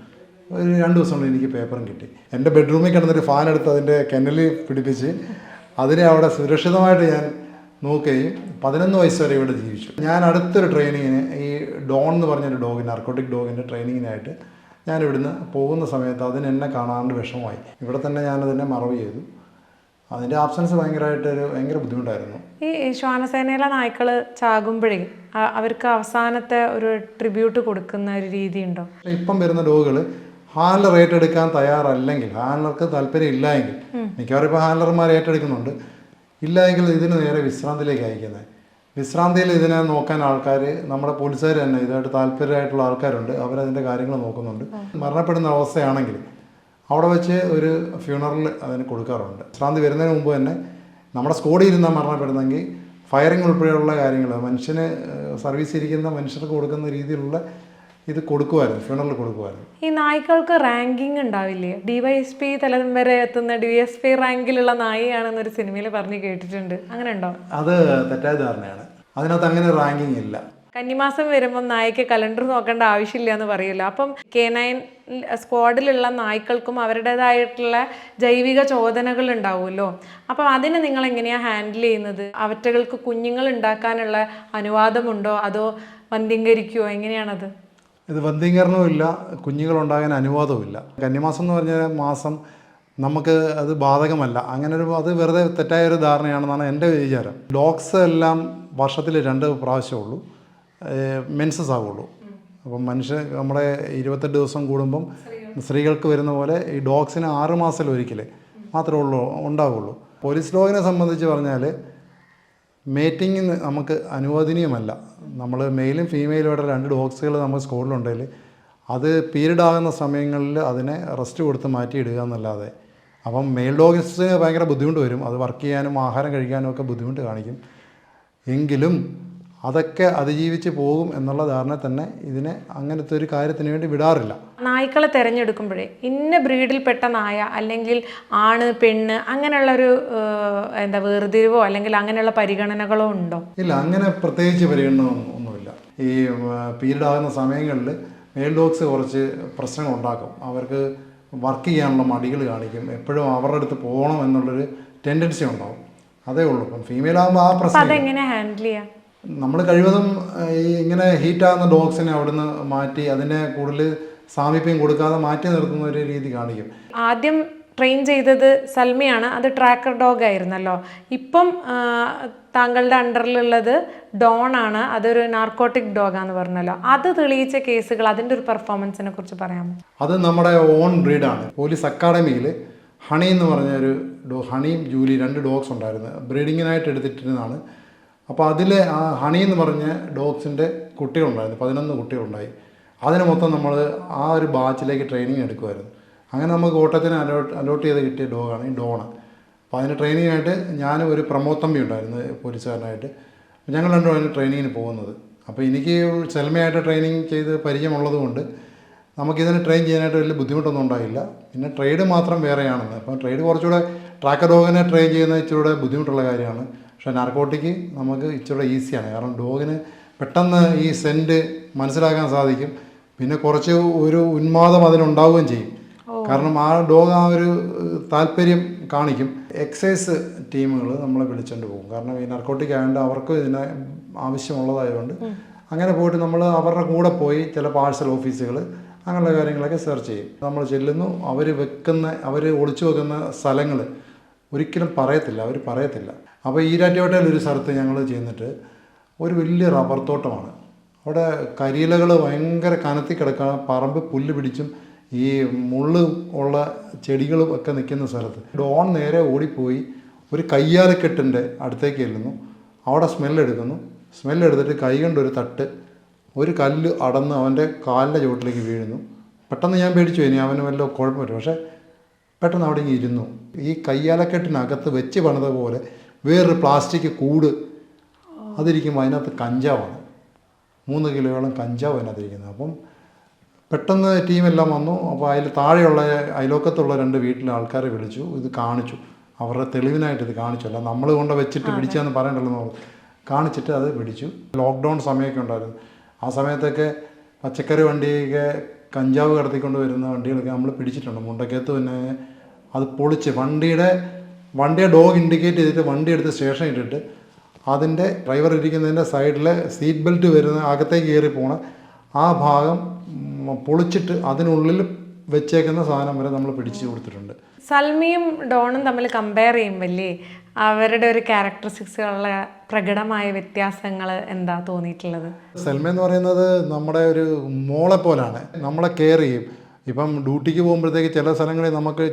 ഒരു 2 ദിവസം കൊണ്ട് എനിക്ക് പേപ്പറും കിട്ടി. എൻ്റെ ബെഡ്റൂമിൽ കിടന്നൊരു ഫാൻ എടുത്ത് അതിൻ്റെ കെന്നലിൽ പിടിപ്പിച്ച് അതിനെ അവിടെ സുരക്ഷിതമായിട്ട് ഞാൻ നോക്കുകയും 11 വയസ്സ് വരെ ഇവിടെ ജീവിച്ചു. ഞാൻ അടുത്തൊരു ട്രെയിനിങ്ങിന് ഈ ഡോൺ എന്ന് പറഞ്ഞൊരു ഡോഗിന് നാർക്കോട്ടിക് ഡോഗിൻ്റെ ട്രെയിനിങ്ങിനായിട്ട് ഞാൻ ഇവിടുന്ന് പോകുന്ന സമയത്ത് അതിന് എന്നെ കാണാണ്ട് വിഷമമായി. ഇവിടെ തന്നെ ഞാനതിനെ മറവ് ചെയ്തു. അതിൻ്റെ ആബ്സൻസ് ഭയങ്കര ബുദ്ധിമുട്ടായിരുന്നു. ഈ ശ്വാനസേനയിലെ നായ്ക്കൾ ചാകുമ്പോഴേ അവർക്ക് അവസാനത്തെ ഒരു ട്രിബ്യൂട്ട് കൊടുക്കുന്ന ഒരു രീതി ഉണ്ടോ? ഇപ്പം വരുന്ന ഡോഗുകൾ ഹാൻഡലർ ഏറ്റെടുക്കാൻ തയ്യാറല്ലെങ്കിൽ, ഹാൻഡലർക്ക് താല്പര്യം ഇല്ല എങ്കിൽ, മിക്കവാറും ഇപ്പോൾ ഹാൻഡലർമാർ ഏറ്റെടുക്കുന്നുണ്ട്, ഇല്ല എങ്കിൽ ഇതിന് നേരെ വിശ്രാന്തിയിലേക്ക് അയക്കുന്നത്. വിശ്രാന്തിയിൽ ഇതിനെ നോക്കാൻ ആൾക്കാർ, നമ്മുടെ പോലീസുകാർ തന്നെ ഇതായിട്ട് താല്പര്യമായിട്ടുള്ള ആൾക്കാരുണ്ട്, അവരതിൻ്റെ കാര്യങ്ങൾ നോക്കുന്നുണ്ട്. മരണപ്പെടുന്ന അവസ്ഥയാണെങ്കിൽ അവിടെ വെച്ച് ഒരു ഫ്യൂണറൽ അതിന് കൊടുക്കാറുണ്ട്. വിശ്രാന്തി വരുന്നതിന് മുമ്പ് തന്നെ നമ്മുടെ സ്ക്വാഡിൽ ഇരുന്നാൽ മരണപ്പെടുന്നെങ്കിൽ ഫയറിങ് ഉൾപ്പെടെയുള്ള കാര്യങ്ങൾ മനുഷ്യന് സർവീസ് ഇരിക്കുന്ന മനുഷ്യർക്ക് കൊടുക്കുന്ന രീതിയിലുള്ള ഇത് കൊടുക്കുമായിരുന്നു, ഫ്യൂണറൽ കൊടുക്കുമായിരുന്നു. ഈ നായ്ക്കൾക്ക് റാങ്കിങ് ഉണ്ടാവില്ലേ? DYSP തലം വരെ എത്തുന്ന DSP റാങ്കിലുള്ള നായിയാണെന്നൊരു സിനിമയിൽ പറഞ്ഞ് കേട്ടിട്ടുണ്ട്. അങ്ങനെ ഉണ്ടോ? അത് തെറ്റായ ധാരണയാണ്. അതിനകത്ത് അങ്ങനെ റാങ്കിങ് ഇല്ല. കന്നിമാസം വരുമ്പോൾ നായ്ക്ക് കലണ്ടർ നോക്കേണ്ട ആവശ്യമില്ല എന്ന് പറയുമല്ലോ. അപ്പം K9 സ്ക്വാഡിലുള്ള നായ്ക്കൾക്കും അവരുടേതായിട്ടുള്ള ജൈവിക ചോദനകൾ ഉണ്ടാവുമല്ലോ. അപ്പം അതിനെ നിങ്ങൾ എങ്ങനെയാണ് ഹാൻഡിൽ ചെയ്യുന്നത്? അവറ്റകൾക്ക് കുഞ്ഞുങ്ങൾ ഉണ്ടാക്കാനുള്ള അനുവാദമുണ്ടോ, അതോ വന്ധ്യംകരിക്കുമോ? എങ്ങനെയാണത്? ഇത് വന്ധ്യീകരണവും ഇല്ല, കുഞ്ഞുങ്ങളുണ്ടാകാൻ അനുവാദവും ഇല്ല. കന്നിമാസം എന്ന് പറഞ്ഞ മാസം നമുക്ക് അത് ബാധകമല്ല. അത് വെറുതെ തെറ്റായൊരു ധാരണയാണെന്നാണ് എൻ്റെ വിചാരം. ഡോഗ്സ് എല്ലാം വർഷത്തിൽ 2 പ്രാവശ്യമേ മെൻസസ് ആവുള്ളൂ. അപ്പം നമ്മുടെ 28 ദിവസം കൂടുമ്പം സ്ത്രീകൾക്ക് വരുന്ന പോലെ ഈ ഡോഗ്സിന് 6 മാസത്തിൽ ഒരിക്കൽ മാത്രമേ ഉണ്ടാവുള്ളൂ. പോലീസ് ഡോഗിനെ സംബന്ധിച്ച് പറഞ്ഞാൽ മേറ്റിംഗ് നമുക്ക് അനുവദനീയമല്ല. നമ്മൾ മെയിലും ഫീമെയിലുമായിട്ട് 2 ഡോഗ്സുകൾ നമ്മൾ സ്കൂളിലുണ്ടെങ്കിൽ അത് പീരീഡ് ആകുന്ന സമയങ്ങളിൽ അതിനെ റെസ്റ്റ് കൊടുത്ത് മാറ്റിയിടുക എന്നല്ലാതെ, അപ്പം മെയിൽ ഡോഗ്സിന് ഭയങ്കര ബുദ്ധിമുട്ട് വരും. അത് വർക്ക് ചെയ്യാനും ആഹാരം കഴിക്കാനും ഒക്കെ ബുദ്ധിമുട്ട് കാണിക്കും. എങ്കിലും അതൊക്കെ അതിജീവിച്ച് പോകും എന്നുള്ള ധാരണ തന്നെ ഇതിനെ അങ്ങനത്തെ ഒരു കാര്യത്തിന് വേണ്ടി വിടാറില്ല. നായ്ക്കളെ തിരഞ്ഞെടുക്കുമ്പോഴേ ഇന്ന ബ്രീഡിൽപ്പെട്ട നായ അല്ലെങ്കിൽ ആണ് പെണ്ണ് അങ്ങനെയുള്ളൊരു വേർതിരിവോ അല്ലെങ്കിൽ അങ്ങനെയുള്ള പരിഗണനകളോ ഉണ്ടോ? ഇല്ല, അങ്ങനെ പ്രത്യേകിച്ച് പരിഗണന ഒന്നുമില്ല. ഈ പീരീഡ് ആകുന്ന സമയങ്ങളിൽ മെയിൽ ഡോഗ്സ് കുറച്ച് പ്രശ്നങ്ങൾ ഉണ്ടാക്കും. അവർക്ക് വർക്ക് ചെയ്യാനുള്ള മടികൾ കാണിക്കും. എപ്പോഴും അവരുടെ അടുത്ത് പോകണം എന്നുള്ളൊരു ടെൻഡൻസി ഉണ്ടാവും. അതേ ഉള്ളൂ. ഇപ്പം ഫീമെയിൽ ആകുമ്പോൾ ആ പ്രശ്നം അതെങ്ങനെ ഹാൻഡിൽ ചെയ്യാം? നമ്മൾ കഴിവതും ഈ ഇങ്ങനെ ഹീറ്റാകുന്ന ഡോഗ്സിനെ അവിടുന്ന് മാറ്റി അതിനെ കൂടുതൽ സാമീപ്യം കൊടുക്കാതെ മാറ്റി നിർത്തുന്ന ഒരു രീതി കാണിക്കും. ആദ്യം ട്രെയിൻ ചെയ്തത് സൽമയാണ്, അത് ട്രാക്കർ ഡോഗ് ആയിരുന്നല്ലോ. ഇപ്പം താങ്കളുടെ അണ്ടറിലുള്ളത് ഡോണാണ്, അതൊരു നാർക്കോട്ടിക് ഡോഗാന്ന് പറഞ്ഞല്ലോ. അത് തെളിയിച്ച കേസുകൾ, അതിൻ്റെ ഒരു പെർഫോമൻസിനെ കുറിച്ച് പറയാമോ? അത് നമ്മുടെ ഓൺ ബ്രീഡാണ്. പോലീസ് അക്കാഡമിയിൽ ഹണി എന്ന് പറഞ്ഞൊരു ഹണിയും ജൂലി 2 ഡോഗ്സ് ഉണ്ടായിരുന്നു. ബ്രീഡിങ്ങിനായിട്ട് എടുത്തിട്ടിരുന്നതാണ്. അപ്പോൾ അതിൽ ആ ഹണി എന്ന് പറഞ്ഞ ഡോഗ്സിൻ്റെ കുട്ടികളുണ്ടായിരുന്നു, 11 കുട്ടികളുണ്ടായി. അതിന് മൊത്തം നമ്മൾ ആ ഒരു ബാച്ചിലേക്ക് ട്രെയിനിങ് എടുക്കുമായിരുന്നു. അങ്ങനെ നമുക്ക് കോട്ടയത്തിന് അലോട്ട് ചെയ്ത് കിട്ടിയ ഡോഗാണ് ഈ ഡോണ്. അപ്പോൾ അതിന് ട്രെയിനിങ്ങായിട്ട് ഞാനും ഒരു പ്രമോദ് തമ്പി ഉണ്ടായിരുന്നു പോലീസുകാരനായിട്ട്. ഞങ്ങൾ രണ്ടും അതിന് ട്രെയിനിങ്ങിന് പോകുന്നത്. അപ്പോൾ എനിക്ക് സെൽമയായിട്ട് ട്രെയിനിങ് ചെയ്ത് പരിചയമുള്ളത് കൊണ്ട് നമുക്കിതിന് ട്രെയിൻ ചെയ്യാനായിട്ട് വലിയ ബുദ്ധിമുട്ടൊന്നും ഉണ്ടായില്ല. പിന്നെ ട്രേഡ് മാത്രം വേറെയാണെന്ന്. അപ്പോൾ ട്രേഡ് കുറച്ചുകൂടെ ട്രാക്കർ ഡോഗിനെ ട്രെയിൻ ചെയ്യുന്നത് ഇച്ചിരൂടെ ബുദ്ധിമുട്ടുള്ള കാര്യമാണ്. പക്ഷേ നാർക്കോട്ടിക്ക് നമുക്ക് ഇച്ചിരൂടെ ഈസിയാണ്. കാരണം ഡോഗിന് പെട്ടെന്ന് ഈ സെൻറ്റ് മനസ്സിലാക്കാൻ സാധിക്കും. പിന്നെ കുറച്ച് ഒരു ഉന്മാദം അതിനുണ്ടാവുകയും ചെയ്യും. കാരണം ആ ഡോഗ് ആ ഒരു താല്പര്യം കാണിക്കും. എക്സൈസ് ടീമുകൾ നമ്മളെ വിളിച്ചുകൊണ്ട് പോകും. കാരണം ഈ നാർക്കോട്ടിക് ആയതുകൊണ്ട് അവർക്ക് ഇതിനെ ആവശ്യമുള്ളതായതുകൊണ്ട് അങ്ങനെ പോയിട്ട് നമ്മൾ അവരുടെ കൂടെ പോയി ചില പാഴ്സൽ ഓഫീസുകൾ അങ്ങനെയുള്ള കാര്യങ്ങളൊക്കെ സെർച്ച് ചെയ്യും. നമ്മൾ ചെല്ലുന്നു. അവർ ഒളിച്ചു വെക്കുന്ന സ്ഥലങ്ങൾ ഒരിക്കലും അവർ പറയത്തില്ല. അപ്പോൾ ഈരാറ്റുപേട്ടയിൽ ഒരു സ്ഥലത്ത് ഞങ്ങൾ ചെന്നിട്ട് ഒരു വലിയ റബ്ബർ തോട്ടമാണ്. അവിടെ കരിയിലകൾ ഭയങ്കര കനത്തി കിടക്കുക, പറമ്പ് പുല്ല് പിടിച്ചും ഈ മുള്ള് ഉള്ള ചെടികളും ഒക്കെ നിൽക്കുന്ന സ്ഥലത്ത് ഡോൺ നേരെ ഓടിപ്പോയി ഒരു കയ്യാലക്കെട്ടിൻ്റെ അടുത്തേക്ക് ചെല്ലുന്നു. അവിടെ സ്മെല്ലെടുത്തിട്ട് കൈ കൊണ്ടൊരു തട്ട്, ഒരു കല്ല് അടന്ന് അവൻ്റെ കാലിൻ്റെ ചുവട്ടിലേക്ക് വീഴുന്നു. പെട്ടെന്ന് ഞാൻ പേടിച്ചു, ഇനി അവന് വല്ല കുഴപ്പം പറ്റും. പക്ഷേ പെട്ടെന്ന് അവിടെ ഇങ്ങനെ ഇരുന്നു. ഈ കയ്യാലക്കെട്ടിനകത്ത് വെച്ച് പണിത പോലെ വേറൊരു പ്ലാസ്റ്റിക് കൂട് അതിരിക്കുമ്പോൾ അതിനകത്ത് കഞ്ചാവാണ്. 3 കിലോയോളം കഞ്ചാവ് അതിനകത്തിരിക്കുന്നത്. അപ്പം പെട്ടെന്ന് ടീമെല്ലാം വന്നു. അപ്പോൾ അതിൽ താഴെയുള്ള അയലോക്കത്തുള്ള 2 വീട്ടിലെ ആൾക്കാരെ വിളിച്ചു. ഇത് കാണിച്ചു. അവരുടെ തെളിവിനായിട്ട് ഇത് കാണിച്ചു. അല്ല നമ്മൾ കൊണ്ട് വെച്ചിട്ട് പിടിച്ചാന്ന് പറയണ്ടല്ലോ. കാണിച്ചിട്ട് അത് പിടിച്ചു. ലോക്ക്ഡൗൺ സമയമൊക്കെ ഉണ്ടായിരുന്നു. ആ സമയത്തൊക്കെ പച്ചക്കറി വണ്ടിയൊക്കെ കഞ്ചാവ് കടത്തിക്കൊണ്ട് വരുന്ന വണ്ടികളൊക്കെ നമ്മൾ പിടിച്ചിട്ടുണ്ട്. മുണ്ടക്കയത്ത് തന്നെ അത് പൊളിച്ച് വണ്ടിയുടെ ഡോഗ് ഇൻഡിക്കേറ്റ് ചെയ്തിട്ട് വണ്ടി എടുത്ത് സ്റ്റേഷൻ ഇട്ടിട്ട് അതിൻ്റെ ഡ്രൈവർ ഇരിക്കുന്നതിൻ്റെ സൈഡിൽ സീറ്റ് ബെൽറ്റ് വരുന്ന അകത്തേക്ക് കയറി പോണ ആ ഭാഗം പൊളിച്ചിട്ട് അതിനുള്ളിൽ വെച്ചേക്കുന്ന സാധനം വരെ നമ്മൾ പിടിച്ചു കൊടുത്തിട്ടുണ്ട്. സൽമിയും ഡോണും തമ്മിൽ കമ്പയർ ചെയ്യുമ്പല്ലേ അവരുടെ ഒരു ക്യാരക്ടറിസ്റ്റിക്സുകളുടെ പ്രകടമായ വ്യത്യാസങ്ങൾ എന്താ തോന്നിയിട്ടുള്ളത്? സൽമ എന്ന് പറയുന്നത് നമ്മുടെ ഒരു മോളെ പോലാണ്. നമ്മളെ കെയർ ചെയ്യും. ഇപ്പം ഡ്യൂട്ടിക്ക് പോകുമ്പോഴത്തേക്ക് ചില സ്ഥലങ്ങളിൽ നമുക്ക്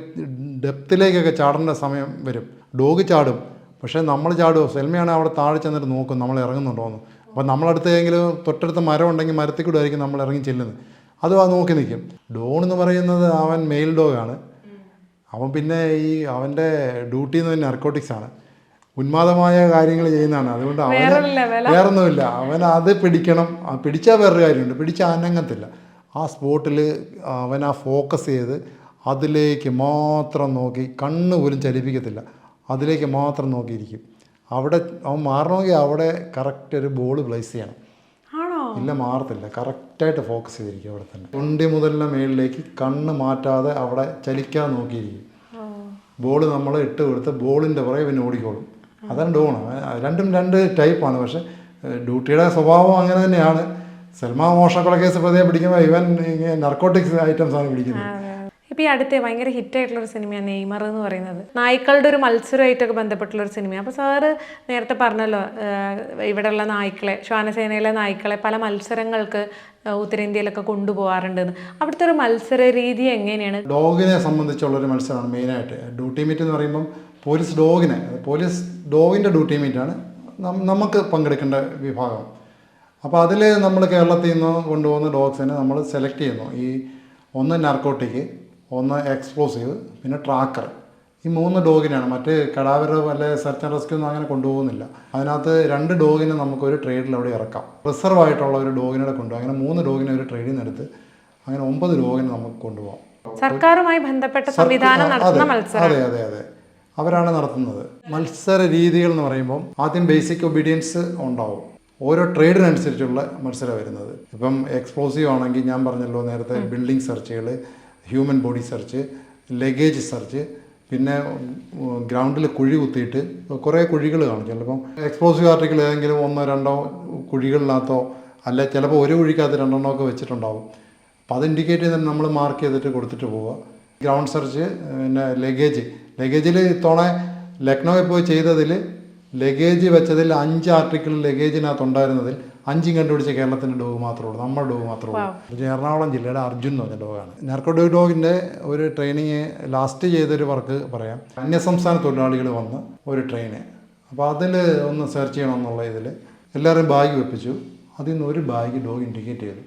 ഡെപ്തിലേക്കൊക്കെ ചാടേണ്ട സമയം വരും. ഡോഗ് ചാടും, പക്ഷേ നമ്മൾ ചാടുമോ? സെൽമയാണെങ്കിൽ അവിടെ താഴെ ചെന്നിട്ട് നോക്കും നമ്മൾ ഇറങ്ങുന്നുണ്ടോയെന്ന്. അപ്പോൾ നമ്മളടുത്തെങ്കിലും തൊട്ടടുത്ത മരം ഉണ്ടെങ്കിൽ മരത്തിൽ കൂടെ ആയിരിക്കും നമ്മൾ ഇറങ്ങി ചെല്ലുന്നത്. അതും അത് നോക്കി നിൽക്കും. ഡോൺ എന്ന് പറയുന്നത് അവൻ മെയിൽ ഡോഗാണ്. അവൻ പിന്നെ അവൻ്റെ ഡ്യൂട്ടി എന്ന് പറഞ്ഞാൽ നാർക്കോട്ടിക്സ് ആണ്. ഉന്മാദമായ കാര്യങ്ങൾ ചെയ്യുന്നതാണ്. അതുകൊണ്ട് വേറൊന്നുമില്ല. അവൻ അത് പിടിക്കണം. പിടിച്ചാൽ വേറൊരു കാര്യമുണ്ട്, പിടിച്ചാൽ അനങ്ങത്തില്ല. ആ സ്പോട്ടിൽ അവൻ ആ ഫോക്കസ് ചെയ്ത് അതിലേക്ക് മാത്രം നോക്കി, കണ്ണ് പോലും ചലിപ്പിക്കത്തില്ല, അതിലേക്ക് മാത്രം നോക്കിയിരിക്കും. അവിടെ അവൻ മാറണമെങ്കിൽ അവിടെ കറക്റ്റ് ഒരു ബോൾ പ്ലേസ് ചെയ്യണം. ഇല്ല, മാറത്തില്ല. കറക്റ്റായിട്ട് ഫോക്കസ് ചെയ്തിരിക്കും അവിടെ തന്നെ. തൊണ്ടി മുതലിൻ്റെ മേളിലേക്ക് കണ്ണ് മാറ്റാതെ അവിടെ ചലിക്കാതെ നോക്കിയിരിക്കും. ബോൾ നമ്മൾ ഇട്ട് കൊടുത്ത് ബോളിൻ്റെ പുറകെ പിന്നെ ഓടിക്കോളും. അതാണ് ഡോൺ. രണ്ടും 2 ടൈപ്പാണ്. പക്ഷേ ഡ്യൂട്ടിയുടെ സ്വഭാവം അങ്ങനെ തന്നെയാണ്. സൽമാ മോഷണക്കൊല കേസ് പ്രതിയെ പിടിക്കുമ്പോൾ ഇവൻ നർക്കോട്ടിക്സ് ഐറ്റംസാണ് പിടിക്കുന്നത്. ഇപ്പോൾ ഈ അടുത്ത് ഭയങ്കര ഹിറ്റായിട്ടുള്ളൊരു സിനിമയാണ് നെയ്മർ എന്ന് പറയുന്നത്. നായ്ക്കളുടെ ഒരു മത്സരമായിട്ടൊക്കെ ബന്ധപ്പെട്ടുള്ളൊരു സിനിമയാണ്. അപ്പോൾ സാറ് നേരത്തെ പറഞ്ഞല്ലോ ഇവിടെയുള്ള നായ്ക്കളെ, ശ്വാനസേനയിലെ നായ്ക്കളെ പല മത്സരങ്ങൾക്ക് ഉത്തരേന്ത്യയിലൊക്കെ കൊണ്ടുപോകാറുണ്ടെന്ന്. അവിടുത്തെ ഒരു മത്സര രീതി എങ്ങനെയാണ്? ഡോഗിനെ സംബന്ധിച്ചുള്ളൊരു മത്സരമാണ് മെയിനായിട്ട്. ഡ്യൂട്ടി മീറ്റ് എന്ന് പറയുമ്പം പോലീസ് ഡോഗിൻ്റെ ഡ്യൂട്ടി മീറ്റാണ് നമുക്ക് പങ്കെടുക്കേണ്ട വിഭാഗം. അപ്പോൾ അതിൽ നമ്മൾ കേരളത്തിൽ നിന്ന് കൊണ്ടുപോകുന്ന ഡോഗ്സിനെ നമ്മൾ സെലക്ട് ചെയ്യുന്നു. ഈ ഒന്ന് നാർക്കോട്ടിക്, ഒന്ന് എക്സ്പ്ലോസീവ്, പിന്നെ ട്രാക്കർ. ഈ 3 ഡോഗിനാണ്. മറ്റ് കടാവർ വല്ല സെർച്ച് ആൻഡ് റെസ്ക്യൂ ഒന്നും അങ്ങനെ കൊണ്ടുപോകുന്നില്ല. അതിനകത്ത് 2 ഡോഗിനെ നമുക്കൊരു ട്രേഡിൽ അവിടെ ഇറക്കാം. റിസർവ് ആയിട്ടുള്ള ഒരു ഡോഗിനെ കൊണ്ടുപോകും. അങ്ങനെ 3 ഡോഗിനെ ഒരു ട്രേഡിൽ നിന്ന് എടുത്ത് അങ്ങനെ 9 ഡോഗിനെ നമുക്ക് കൊണ്ടുപോകാം. സർക്കാരുമായി ബന്ധപ്പെട്ട സംവിധാനം നടത്തുന്ന മത്സരം. അതെ അതെ അതെ, അവരാണ് നടത്തുന്നത്. മത്സര രീതികൾ എന്ന് പറയുമ്പം ആദ്യം ബേസിക് ഒബീഡിയൻസ് ഉണ്ടാവും. ഓരോ ട്രേഡിനനുസരിച്ചുള്ള മത്സരം വരുന്നത്. ഇപ്പം എക്സ്പ്ലോസീവ് ആണെങ്കിൽ ഞാൻ പറഞ്ഞല്ലോ നേരത്തെ, ബിൽഡിംഗ് സെർച്ചുകൾ, human body search, luggage search, പിന്നെ ഗ്രൗണ്ടിൽ കുഴി കുത്തിയിട്ട് കുറേ കുഴികൾ കാണും. ചിലപ്പം എക്സ്പ്ലോസീവ് ആർട്ടിക്കിൾ ഏതെങ്കിലും 1-2 കുഴികളിനകത്തോ അല്ല ചിലപ്പോൾ ഒരു കുഴിക്കകത്ത് 2 ഒക്കെ വെച്ചിട്ടുണ്ടാവും. അപ്പോൾ അത് ഇൻഡിക്കേറ്റ് ചെയ്തിട്ട് നമ്മൾ മാർക്ക് ചെയ്തിട്ട് കൊടുത്തിട്ട് പോവുക. ഗ്രൗണ്ട് സെർച്ച്, പിന്നെ ലഗേജിൽ ഇത്തവണ ലക്നൗവിൽ പോയി ചെയ്തതിൽ ലഗേജ് വെച്ചതിൽ 5 ആർട്ടിക്കിൾ ലഗേജിനകത്ത് ഉണ്ടായിരുന്നതിൽ 5 കണ്ടുപിടിച്ച കേരളത്തിൻ്റെ ഡോഗ് മാത്രമേ ഉള്ളൂ, നമ്മുടെ ഡോഗ് മാത്രമേ ഉള്ളൂ. ഇത് എറണാകുളം ജില്ലയുടെ അർജുൻ എന്ന് പറഞ്ഞ ഡോഗാണ്. നാർക്കോട്ടിക് ഡോഗിൻ്റെ ഒരു ട്രെയിനിങ് ലാസ്റ്റ് ചെയ്തൊരു വർക്ക് പറയാം. അന്യസംസ്ഥാന തൊഴിലാളികൾ വന്ന് ഒരു ട്രെയിന്, അപ്പോൾ അതിൽ ഒന്ന് സെർച്ച് ചെയ്യണമെന്നുള്ള ഇതിൽ എല്ലാവരും ബാഗ് വെപ്പിച്ചു. അതിൽ നിന്ന് ഒരു ബാഗ് ഡോഗ് ഇൻഡിക്കേറ്റ് ചെയ്തു.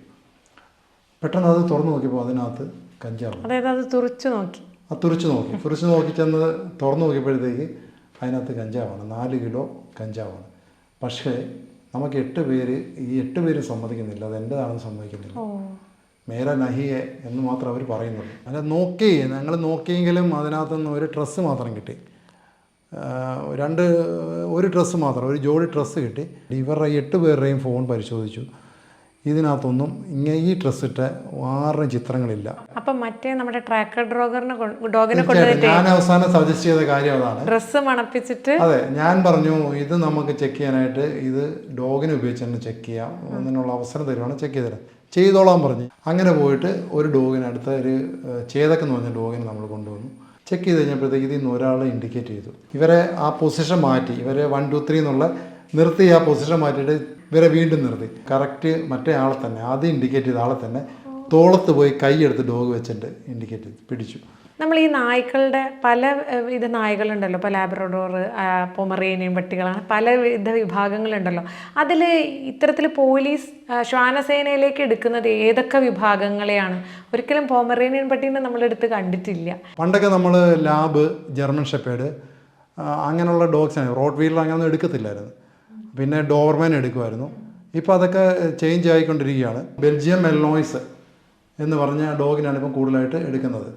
പെട്ടെന്ന് അത് തുറന്നു നോക്കിയപ്പോൾ അതിനകത്ത് കഞ്ചാവ്. അതായത് അത് തുറച്ചു നോക്കി ചെന്ന് തുറന്നു നോക്കിയപ്പോഴത്തേക്ക് അതിനകത്ത് കഞ്ചാവാണ്. 4 കിലോ കഞ്ചാവാണ്. പക്ഷേ നമുക്ക് 8 പേര്, ഈ 8 പേര് സമ്മതിക്കുന്നില്ല, അത് എൻ്റെതാണെന്ന് സമ്മതിക്കുന്നില്ല. മേര നഹിയെ എന്ന് മാത്രം അവർ പറയുന്നുള്ളൂ. അല്ല, ഞങ്ങൾ നോക്കിയെങ്കിലും അതിനകത്തുനിന്ന് ഒരു ഡ്രസ്സ് മാത്രം കിട്ടി. ഒരു ഡ്രസ്സ് മാത്രം, ഒരു ജോഡി ഡ്രസ്സ് കിട്ടി. ഇവരുടെ 8 പേരുടെയും ഫോൺ പരിശോധിച്ചു. ഇതിനകത്തൊന്നും ഈ ഡ്രസ്സ് ഇട്ട 6 ചിത്രങ്ങളില്ല. അപ്പം മറ്റേ നമ്മുടെ ട്രാക്കർ ഡോഗിനെ കൊണ്ടുപോയിട്ട് ഞാൻ അവസാനം സജസ്റ്റ് ചെയ്ത കാര്യം അതാണ്. ഡ്രസ്സ് മണപ്പിച്ചിട്ട്, അതെ, ഞാൻ പറഞ്ഞു ഇത് നമുക്ക് ചെക്ക് ചെയ്യാനായിട്ട് ഇത് ഡോഗിനെ ഉപയോഗിച്ച് തന്നെ ചെക്ക് ചെയ്യാം, അതിനുള്ള അവസരം തരുവാണ്, ചെക്ക് ചെയ്ത് തരാം, ചെയ്തോളാൻ പറഞ്ഞു. അങ്ങനെ പോയിട്ട് ഒരു ഡോഗിന്, അടുത്ത ഒരു ചേതക്കെന്ന് പറഞ്ഞ ഡോഗിനെ നമ്മൾ കൊണ്ടുവന്നു. ചെക്ക് ചെയ്ത് കഴിഞ്ഞപ്പോഴത്തേക്ക് ഇതിൽ നിന്ന് ഒരാൾ ഇൻഡിക്കേറ്റ് ചെയ്തു. ഇവരെ ആ പൊസിഷൻ മാറ്റി, ഇവരെ 1, 2, 3 എന്നുള്ള നിർത്തി, ആ പൊസിഷൻ മാറ്റിയിട്ട് ഇവരെ വീണ്ടും നിർത്തി. കറക്റ്റ് മറ്റേ ആളെ തന്നെ, ആദ്യം ഇൻഡിക്കേറ്റ് ചെയ്ത ആളെ തന്നെ തോളത്ത് പോയി കൈയെടുത്ത് ഡോഗ് വെച്ചിട്ട് ഇൻഡിക്കേറ്റ് ചെയ്ത് പിടിച്ചു. നമ്മൾ ഈ നായ്ക്കളുടെ പല നായ്കളുണ്ടല്ലോ, ഇപ്പോൾ ലാബ്രഡോർ, പൊമറേനിയൻ പട്ടികളാണ്, പല വിഭാഗങ്ങളുണ്ടല്ലോ. അതിൽ ഇത്തരത്തിൽ പോലീസ് ശ്വാനസേനയിലേക്ക് എടുക്കുന്നത് ഏതൊക്കെ വിഭാഗങ്ങളെയാണ്? ഒരിക്കലും പൊമറേനിയൻ പട്ടീനെ നമ്മളെടുത്ത് കണ്ടിട്ടില്ല. പണ്ടൊക്കെ നമ്മൾ ലാബ്, ജർമ്മൻ ഷെപ്പേർഡ് അങ്ങനെയുള്ള ഡോഗ്സാണ്. റോഡ് വീലർ അങ്ങനെയൊന്നും എടുക്കത്തില്ലായിരുന്നു. പിന്നെ ഡോർമാൻ എടുക്കുമായിരുന്നു. ഇപ്പോൾ അതൊക്കെ ചേഞ്ച് ആയിക്കൊണ്ടിരിക്കുകയാണ്. ബെൽജിയം മെൽനോയ്സ് എന്ന് പറഞ്ഞ ഡോഗിനാണ് ഇപ്പം കൂടുതലായിട്ട് എടുക്കുന്നത്.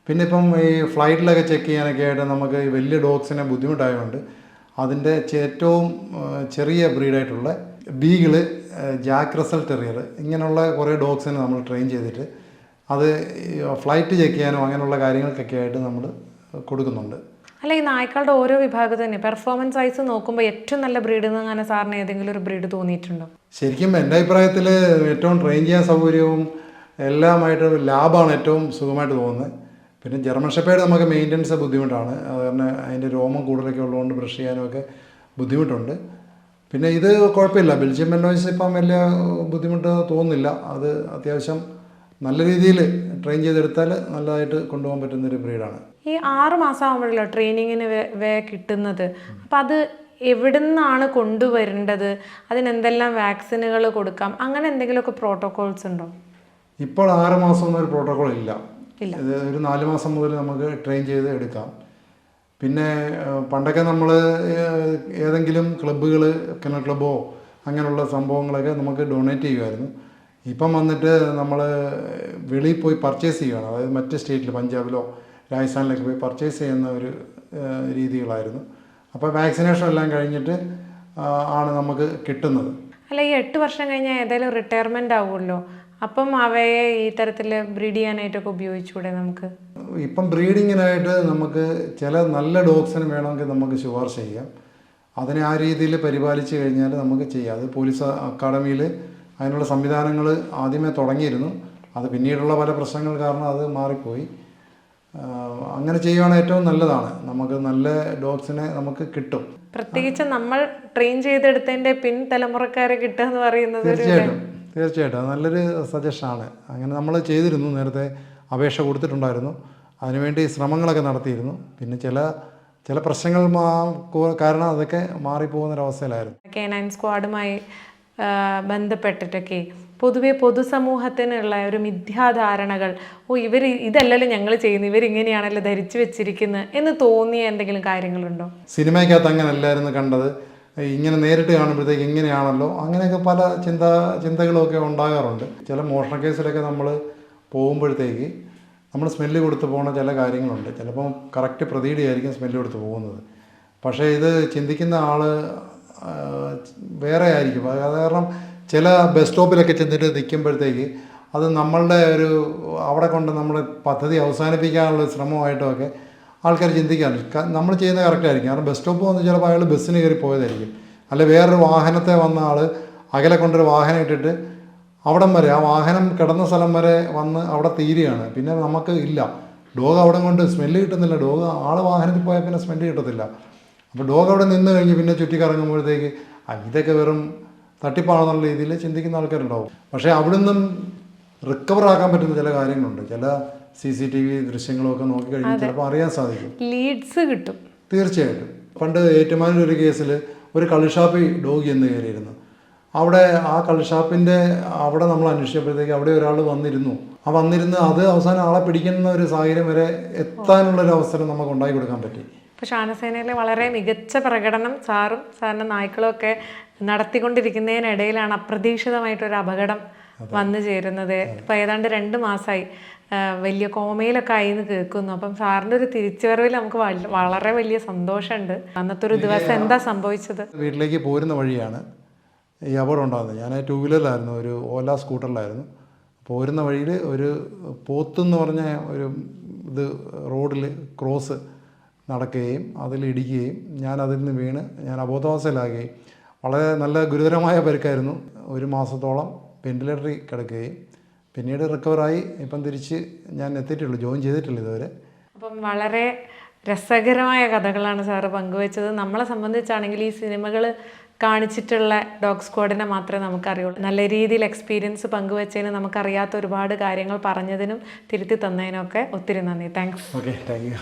പിന്നെ ഇപ്പം ഈ ഫ്ലൈറ്റിലൊക്കെ ചെക്ക് ചെയ്യാനൊക്കെ ആയിട്ട് നമുക്ക് ഈ വലിയ ഡോഗ്സിനെ ബുദ്ധിമുട്ടായതുകൊണ്ട് അതിൻ്റെ ഏറ്റവും ചെറിയ ബ്രീഡായിട്ടുള്ള ബീഗിള്, ജാക്ക് റസൽ ടെറിയർ, ഇങ്ങനെയുള്ള കുറേ ഡോഗ്സിനെ നമ്മൾ ട്രെയിൻ ചെയ്തിട്ട് അത് ഫ്ലൈറ്റ് ചെക്ക് ചെയ്യാനോ അങ്ങനെയുള്ള കാര്യങ്ങൾക്കൊക്കെ ആയിട്ട് നമ്മൾ കൊടുക്കുന്നുണ്ട്. അല്ല, ഈ നായ്ക്കളുടെ ഓരോ വിഭാഗത്തിൽ തന്നെ പെർഫോമൻസ് വൈസ് നോക്കുമ്പോൾ ഏറ്റവും നല്ല ബ്രീഡ് എന്ന് അങ്ങനെ സാറിന് ഏതെങ്കിലും ഒരു ബ്രീഡ് തോന്നിയിട്ടുണ്ടോ? ശരിക്കും എൻ്റെ അഭിപ്രായത്തിൽ ഏറ്റവും ട്രെയിൻ ചെയ്യാൻ സൗകര്യവും എല്ലാമായിട്ട് ലാബാണ് ഏറ്റവും സുഖമായിട്ട് തോന്നുന്നത്. പിന്നെ ജർമ്മൻ ഷെപ്പേർഡ് നമുക്ക് മെയിൻ്റനൻസ് ബുദ്ധിമുട്ടാണ്. അതുകാരണം അതിൻ്റെ രോമം കൂടുതലൊക്കെ ഉള്ളതുകൊണ്ട് ബ്രഷ് ചെയ്യാനുമൊക്കെ ബുദ്ധിമുട്ടുണ്ട്. പിന്നെ ഇത് കുഴപ്പമില്ല. ബെൽജിയം മെൽനോയ്സ് ഇപ്പം വലിയ ബുദ്ധിമുട്ട് തോന്നുന്നില്ല. അത് അത്യാവശ്യം നല്ല രീതിയിൽ ട്രെയിൻ ചെയ്തെടുത്താൽ നല്ലതായിട്ട് കൊണ്ടുപോകാൻ പറ്റുന്നൊരു ബ്രീഡാണ്. ഈ 6 മാസം ആകുമ്പോഴല്ലോ ട്രെയിനിങ്ങിന് കിട്ടുന്നത്. അപ്പം അത് എവിടെ നിന്നാണ് കൊണ്ടുവരേണ്ടത്? അതിനെന്തെല്ലാം വാക്സിനുകൾ കൊടുക്കാം? അങ്ങനെ എന്തെങ്കിലുമൊക്കെ പ്രോട്ടോകോൾസ് ഉണ്ടോ? ഇപ്പോൾ 6 മാസമൊന്നും ഒരു പ്രോട്ടോകോൾ ഇല്ല. ഇത് ഒരു 4 മാസം മുതൽ നമുക്ക് ട്രെയിൻ ചെയ്ത് എടുക്കാം. പിന്നെ പണ്ടൊക്കെ നമ്മൾ ഏതെങ്കിലും ക്ലബ്ബുകൾ, കിണർ ക്ലബ്ബോ അങ്ങനെയുള്ള സംഭവങ്ങളൊക്കെ നമുക്ക് ഡൊണേറ്റ് ചെയ്യുമായിരുന്നു. ഇപ്പം വന്നിട്ട് നമ്മൾ വെളിയിൽ പോയി പർച്ചേസ് ചെയ്യുകയാണ്. അതായത് മറ്റ് സ്റ്റേറ്റിൽ, പഞ്ചാബിലോ രാജസ്ഥാനിലേക്ക് പോയി പർച്ചേസ് ചെയ്യുന്ന ഒരു രീതികളായിരുന്നു. അപ്പോൾ വാക്സിനേഷൻ എല്ലാം കഴിഞ്ഞിട്ട് ആണ് നമുക്ക് കിട്ടുന്നത്. അല്ല, ഈ 8 വർഷം കഴിഞ്ഞാൽ ഏതായാലും റിട്ടയർമെൻ്റ് ആവുമല്ലോ. അപ്പം അവയെ ഈ തരത്തിൽ ബ്രീഡ് ചെയ്യാനായിട്ടൊക്കെ ഉപയോഗിച്ചുകൂടെ നമുക്ക്? ഇപ്പം ബ്രീഡിങ്ങിനായിട്ട് നമുക്ക് ചില നല്ല ഡോഗ്സിന് വേണമെങ്കിൽ നമുക്ക് ശുപാർശ ചെയ്യാം. അതിനെ ആ രീതിയിൽ പരിപാലിച്ച് കഴിഞ്ഞാൽ നമുക്ക് ചെയ്യാം. അത് പോലീസ് അക്കാഡമിയിൽ അതിനുള്ള സംവിധാനങ്ങൾ ആദ്യമേ തുടങ്ങിയിരുന്നു. അത് പിന്നീടുള്ള പല പ്രശ്നങ്ങൾ കാരണം അത് മാറിപ്പോയി. അങ്ങനെ ചെയ്യുവാണെങ്കിൽ ഏറ്റവും നല്ലതാണ്. നമുക്ക് നല്ല ഡോഗ്സിനെ നമുക്ക് കിട്ടും. പ്രത്യേകിച്ച് നമ്മൾ ട്രെയിൻ ചെയ്തെടുത്തതിൻ്റെ തലമുറക്കാരെ കിട്ടുക എന്ന് പറയുന്നത് തീർച്ചയായിട്ടും അത് നല്ലൊരു സജഷനാണ്. അങ്ങനെ നമ്മൾ ചെയ്തിരുന്നു, നേരത്തെ അപേക്ഷ കൊടുത്തിട്ടുണ്ടായിരുന്നു, അതിനുവേണ്ടി ശ്രമങ്ങളൊക്കെ നടത്തിയിരുന്നു. പിന്നെ ചില ചില പ്രശ്നങ്ങൾ കാരണം അതൊക്കെ മാറിപ്പോകുന്നൊരവസ്ഥയിലായിരുന്നു. K9 സ്ക്വാഡുമായി ബന്ധപ്പെട്ടിട്ടൊക്കെ പൊതുവെ പൊതുസമൂഹത്തിനുള്ള ഒരു മിഥ്യാധാരണകൾ, ഇവർ ഇതല്ലല്ലോ ഞങ്ങൾ ചെയ്യുന്നത്, ഇവരിങ്ങനെയാണല്ലോ ധരിച്ചു വെച്ചിരിക്കുന്നത് എന്ന് തോന്നിയ എന്തെങ്കിലും കാര്യങ്ങളുണ്ടോ? സിനിമയ്ക്കകത്ത് അങ്ങനെ അല്ലായിരുന്നു കണ്ടത്, ഇങ്ങനെ നേരിട്ട് കാണുമ്പോഴത്തേക്ക് ഇങ്ങനെയാണല്ലോ, അങ്ങനെയൊക്കെ പല ചിന്തകളൊക്കെ ഉണ്ടാകാറുണ്ട്. ചില മോഷണ കേസിലൊക്കെ നമ്മൾ പോകുമ്പോഴത്തേക്ക് നമ്മൾ സ്മെല്ല് കൊടുത്ത് പോകുന്ന ചില കാര്യങ്ങളുണ്ട്. ചിലപ്പം കറക്റ്റ് പ്രതിയുടെ ആയിരിക്കും സ്മെല്ല് കൊടുത്ത് പോകുന്നത്, പക്ഷേ ഇത് ചിന്തിക്കുന്ന ആൾ വേറെ ആയിരിക്കും. അത് കാരണം ചില ബസ് സ്റ്റോപ്പിലൊക്കെ ചെന്നിട്ട് നിൽക്കുമ്പോഴത്തേക്ക് അത് നമ്മളുടെ അവിടെ കൊണ്ട് നമ്മുടെ പദ്ധതി അവസാനിപ്പിക്കാനുള്ള ശ്രമമായിട്ടൊക്കെ ആൾക്കാർ ചിന്തിക്കാറുണ്ട്. നമ്മൾ ചെയ്യുന്നത് കറക്റ്റായിരിക്കും. കാരണം ബസ് സ്റ്റോപ്പ് വന്ന് ചിലപ്പോൾ അയാൾ ബസ്സിന് കയറി പോയതായിരിക്കും, അല്ലെ വേറൊരു വാഹനത്തെ വന്ന ആൾ അകലെ കൊണ്ടൊരു വാഹനം ഇട്ടിട്ട് അവിടം വരെ, ആ വാഹനം കിടന്ന സ്ഥലം വരെ വന്ന് അവിടെ തീരുകയാണ്. പിന്നെ നമുക്ക് ഇല്ല, ഡോഗ് അവിടെ കൊണ്ട് സ്മെല്ല് കിട്ടുന്നില്ല. ഡോഗ് ആൾ വാഹനത്തിൽ പോയാൽ പിന്നെ സ്മെല്ല് കിട്ടത്തില്ല. അപ്പോൾ ഡോഗ് അവിടെ നിന്ന് കഴിഞ്ഞ് പിന്നെ ചുറ്റിക്കറങ്ങുമ്പോഴത്തേക്ക് ഇതൊക്കെ വെറും തട്ടിപ്പാണെന്നുള്ള രീതിയിൽ ചിന്തിക്കുന്ന ആൾക്കാരുണ്ടാവും. പക്ഷേ അവിടെ നിന്നും റിക്കവർ ആക്കാൻ പറ്റുന്ന ചില കാര്യങ്ങളുണ്ട്. ചില CCTV ദൃശ്യങ്ങളൊക്കെ നോക്കിക്കഴിഞ്ഞാൽ ചിലപ്പോൾ അറിയാൻ സാധിക്കും, ലീഡ്സ് കിട്ടും. തീർച്ചയായിട്ടും. പണ്ട് ഏറ്റുമാനൂർ ഒരു കേസിൽ ഒരു കള്ളുഷാപ്പിൽ ഡോഗ് എന്ന് കയറിയിരുന്നു. അവിടെ ആ കള്ളുഷാപ്പിൻ്റെ അവിടെ നമ്മൾ അന്വേഷിച്ചപ്പോഴത്തേക്ക് അവിടെ ഒരാൾ വന്നിരുന്നു. അത് അവസാനം ആളെ പിടിക്കുന്ന ഒരു സാഹചര്യം വരെ എത്താനുള്ളൊരു അവസരം നമുക്ക് ഉണ്ടാക്കി കൊടുക്കാൻ പറ്റി. ഇപ്പോൾ ശ്വാനസേനയിലെ വളരെ മികച്ച പ്രകടനം സാറിൻ്റെ നായ്ക്കളും ഒക്കെ നടത്തിക്കൊണ്ടിരിക്കുന്നതിനിടയിലാണ് അപ്രതീക്ഷിതമായിട്ടൊരു അപകടം വന്നു ചേരുന്നത്. ഇപ്പോൾ ഏതാണ്ട് 2 മാസമായി വലിയ കോമയിലൊക്കെ ആയി എന്ന് കേൾക്കുന്നു. അപ്പം സാറിൻ്റെ ഒരു തിരിച്ചുവരവിൽ നമുക്ക് വളരെ വലിയ സന്തോഷമുണ്ട്. അന്നത്തെ ഒരു ദിവസം എന്താ സംഭവിച്ചത്? വീട്ടിലേക്ക് പോരുന്ന വഴിയാണ് ഈ അപകടം ഉണ്ടാകുന്നത്. ഞാൻ 2 വീലറിലായിരുന്നു, ഒരു ഓല സ്കൂട്ടറിലായിരുന്നു. പോരുന്ന വഴിയിൽ ഒരു പോത്തെന്ന് പറഞ്ഞ ഒരു റോഡിൽ ക്രോസ് നടക്കുകയും അതിലിടിക്കുകയും ഞാൻ അതിൽ നിന്ന് വീണ് ഞാൻ അബോധാവസ്ഥയിലാകുകയും വളരെ നല്ല ഗുരുതരമായ പരിക്കായിരുന്നു. 1 മാസത്തോളം വെന്റിലേറ്ററിൽ കിടക്കുകയും പിന്നീട് റിക്കവറായി ഇപ്പം തിരിച്ച് ഞാൻ എത്തിയിട്ടുള്ളൂ, ജോയിൻ ചെയ്തിട്ടില്ല ഇതുവരെ. അപ്പം വളരെ രസകരമായ കഥകളാണ് സാറ് പങ്കുവെച്ചത്. നമ്മളെ സംബന്ധിച്ചാണെങ്കിൽ ഈ സിനിമകൾ കാണിച്ചിട്ടുള്ള ഡോഗ് സ്ക്വാഡിനെ മാത്രമേ നമുക്കറിയുള്ളൂ. നല്ല രീതിയിൽ എക്സ്പീരിയൻസ് പങ്കുവെച്ചതിന്, നമുക്കറിയാത്ത ഒരുപാട് കാര്യങ്ങൾ പറഞ്ഞതിനും തിരുത്തി തന്നതിനൊക്കെ ഒത്തിരി നന്ദി. താങ്ക്സ്. Okay, thank you.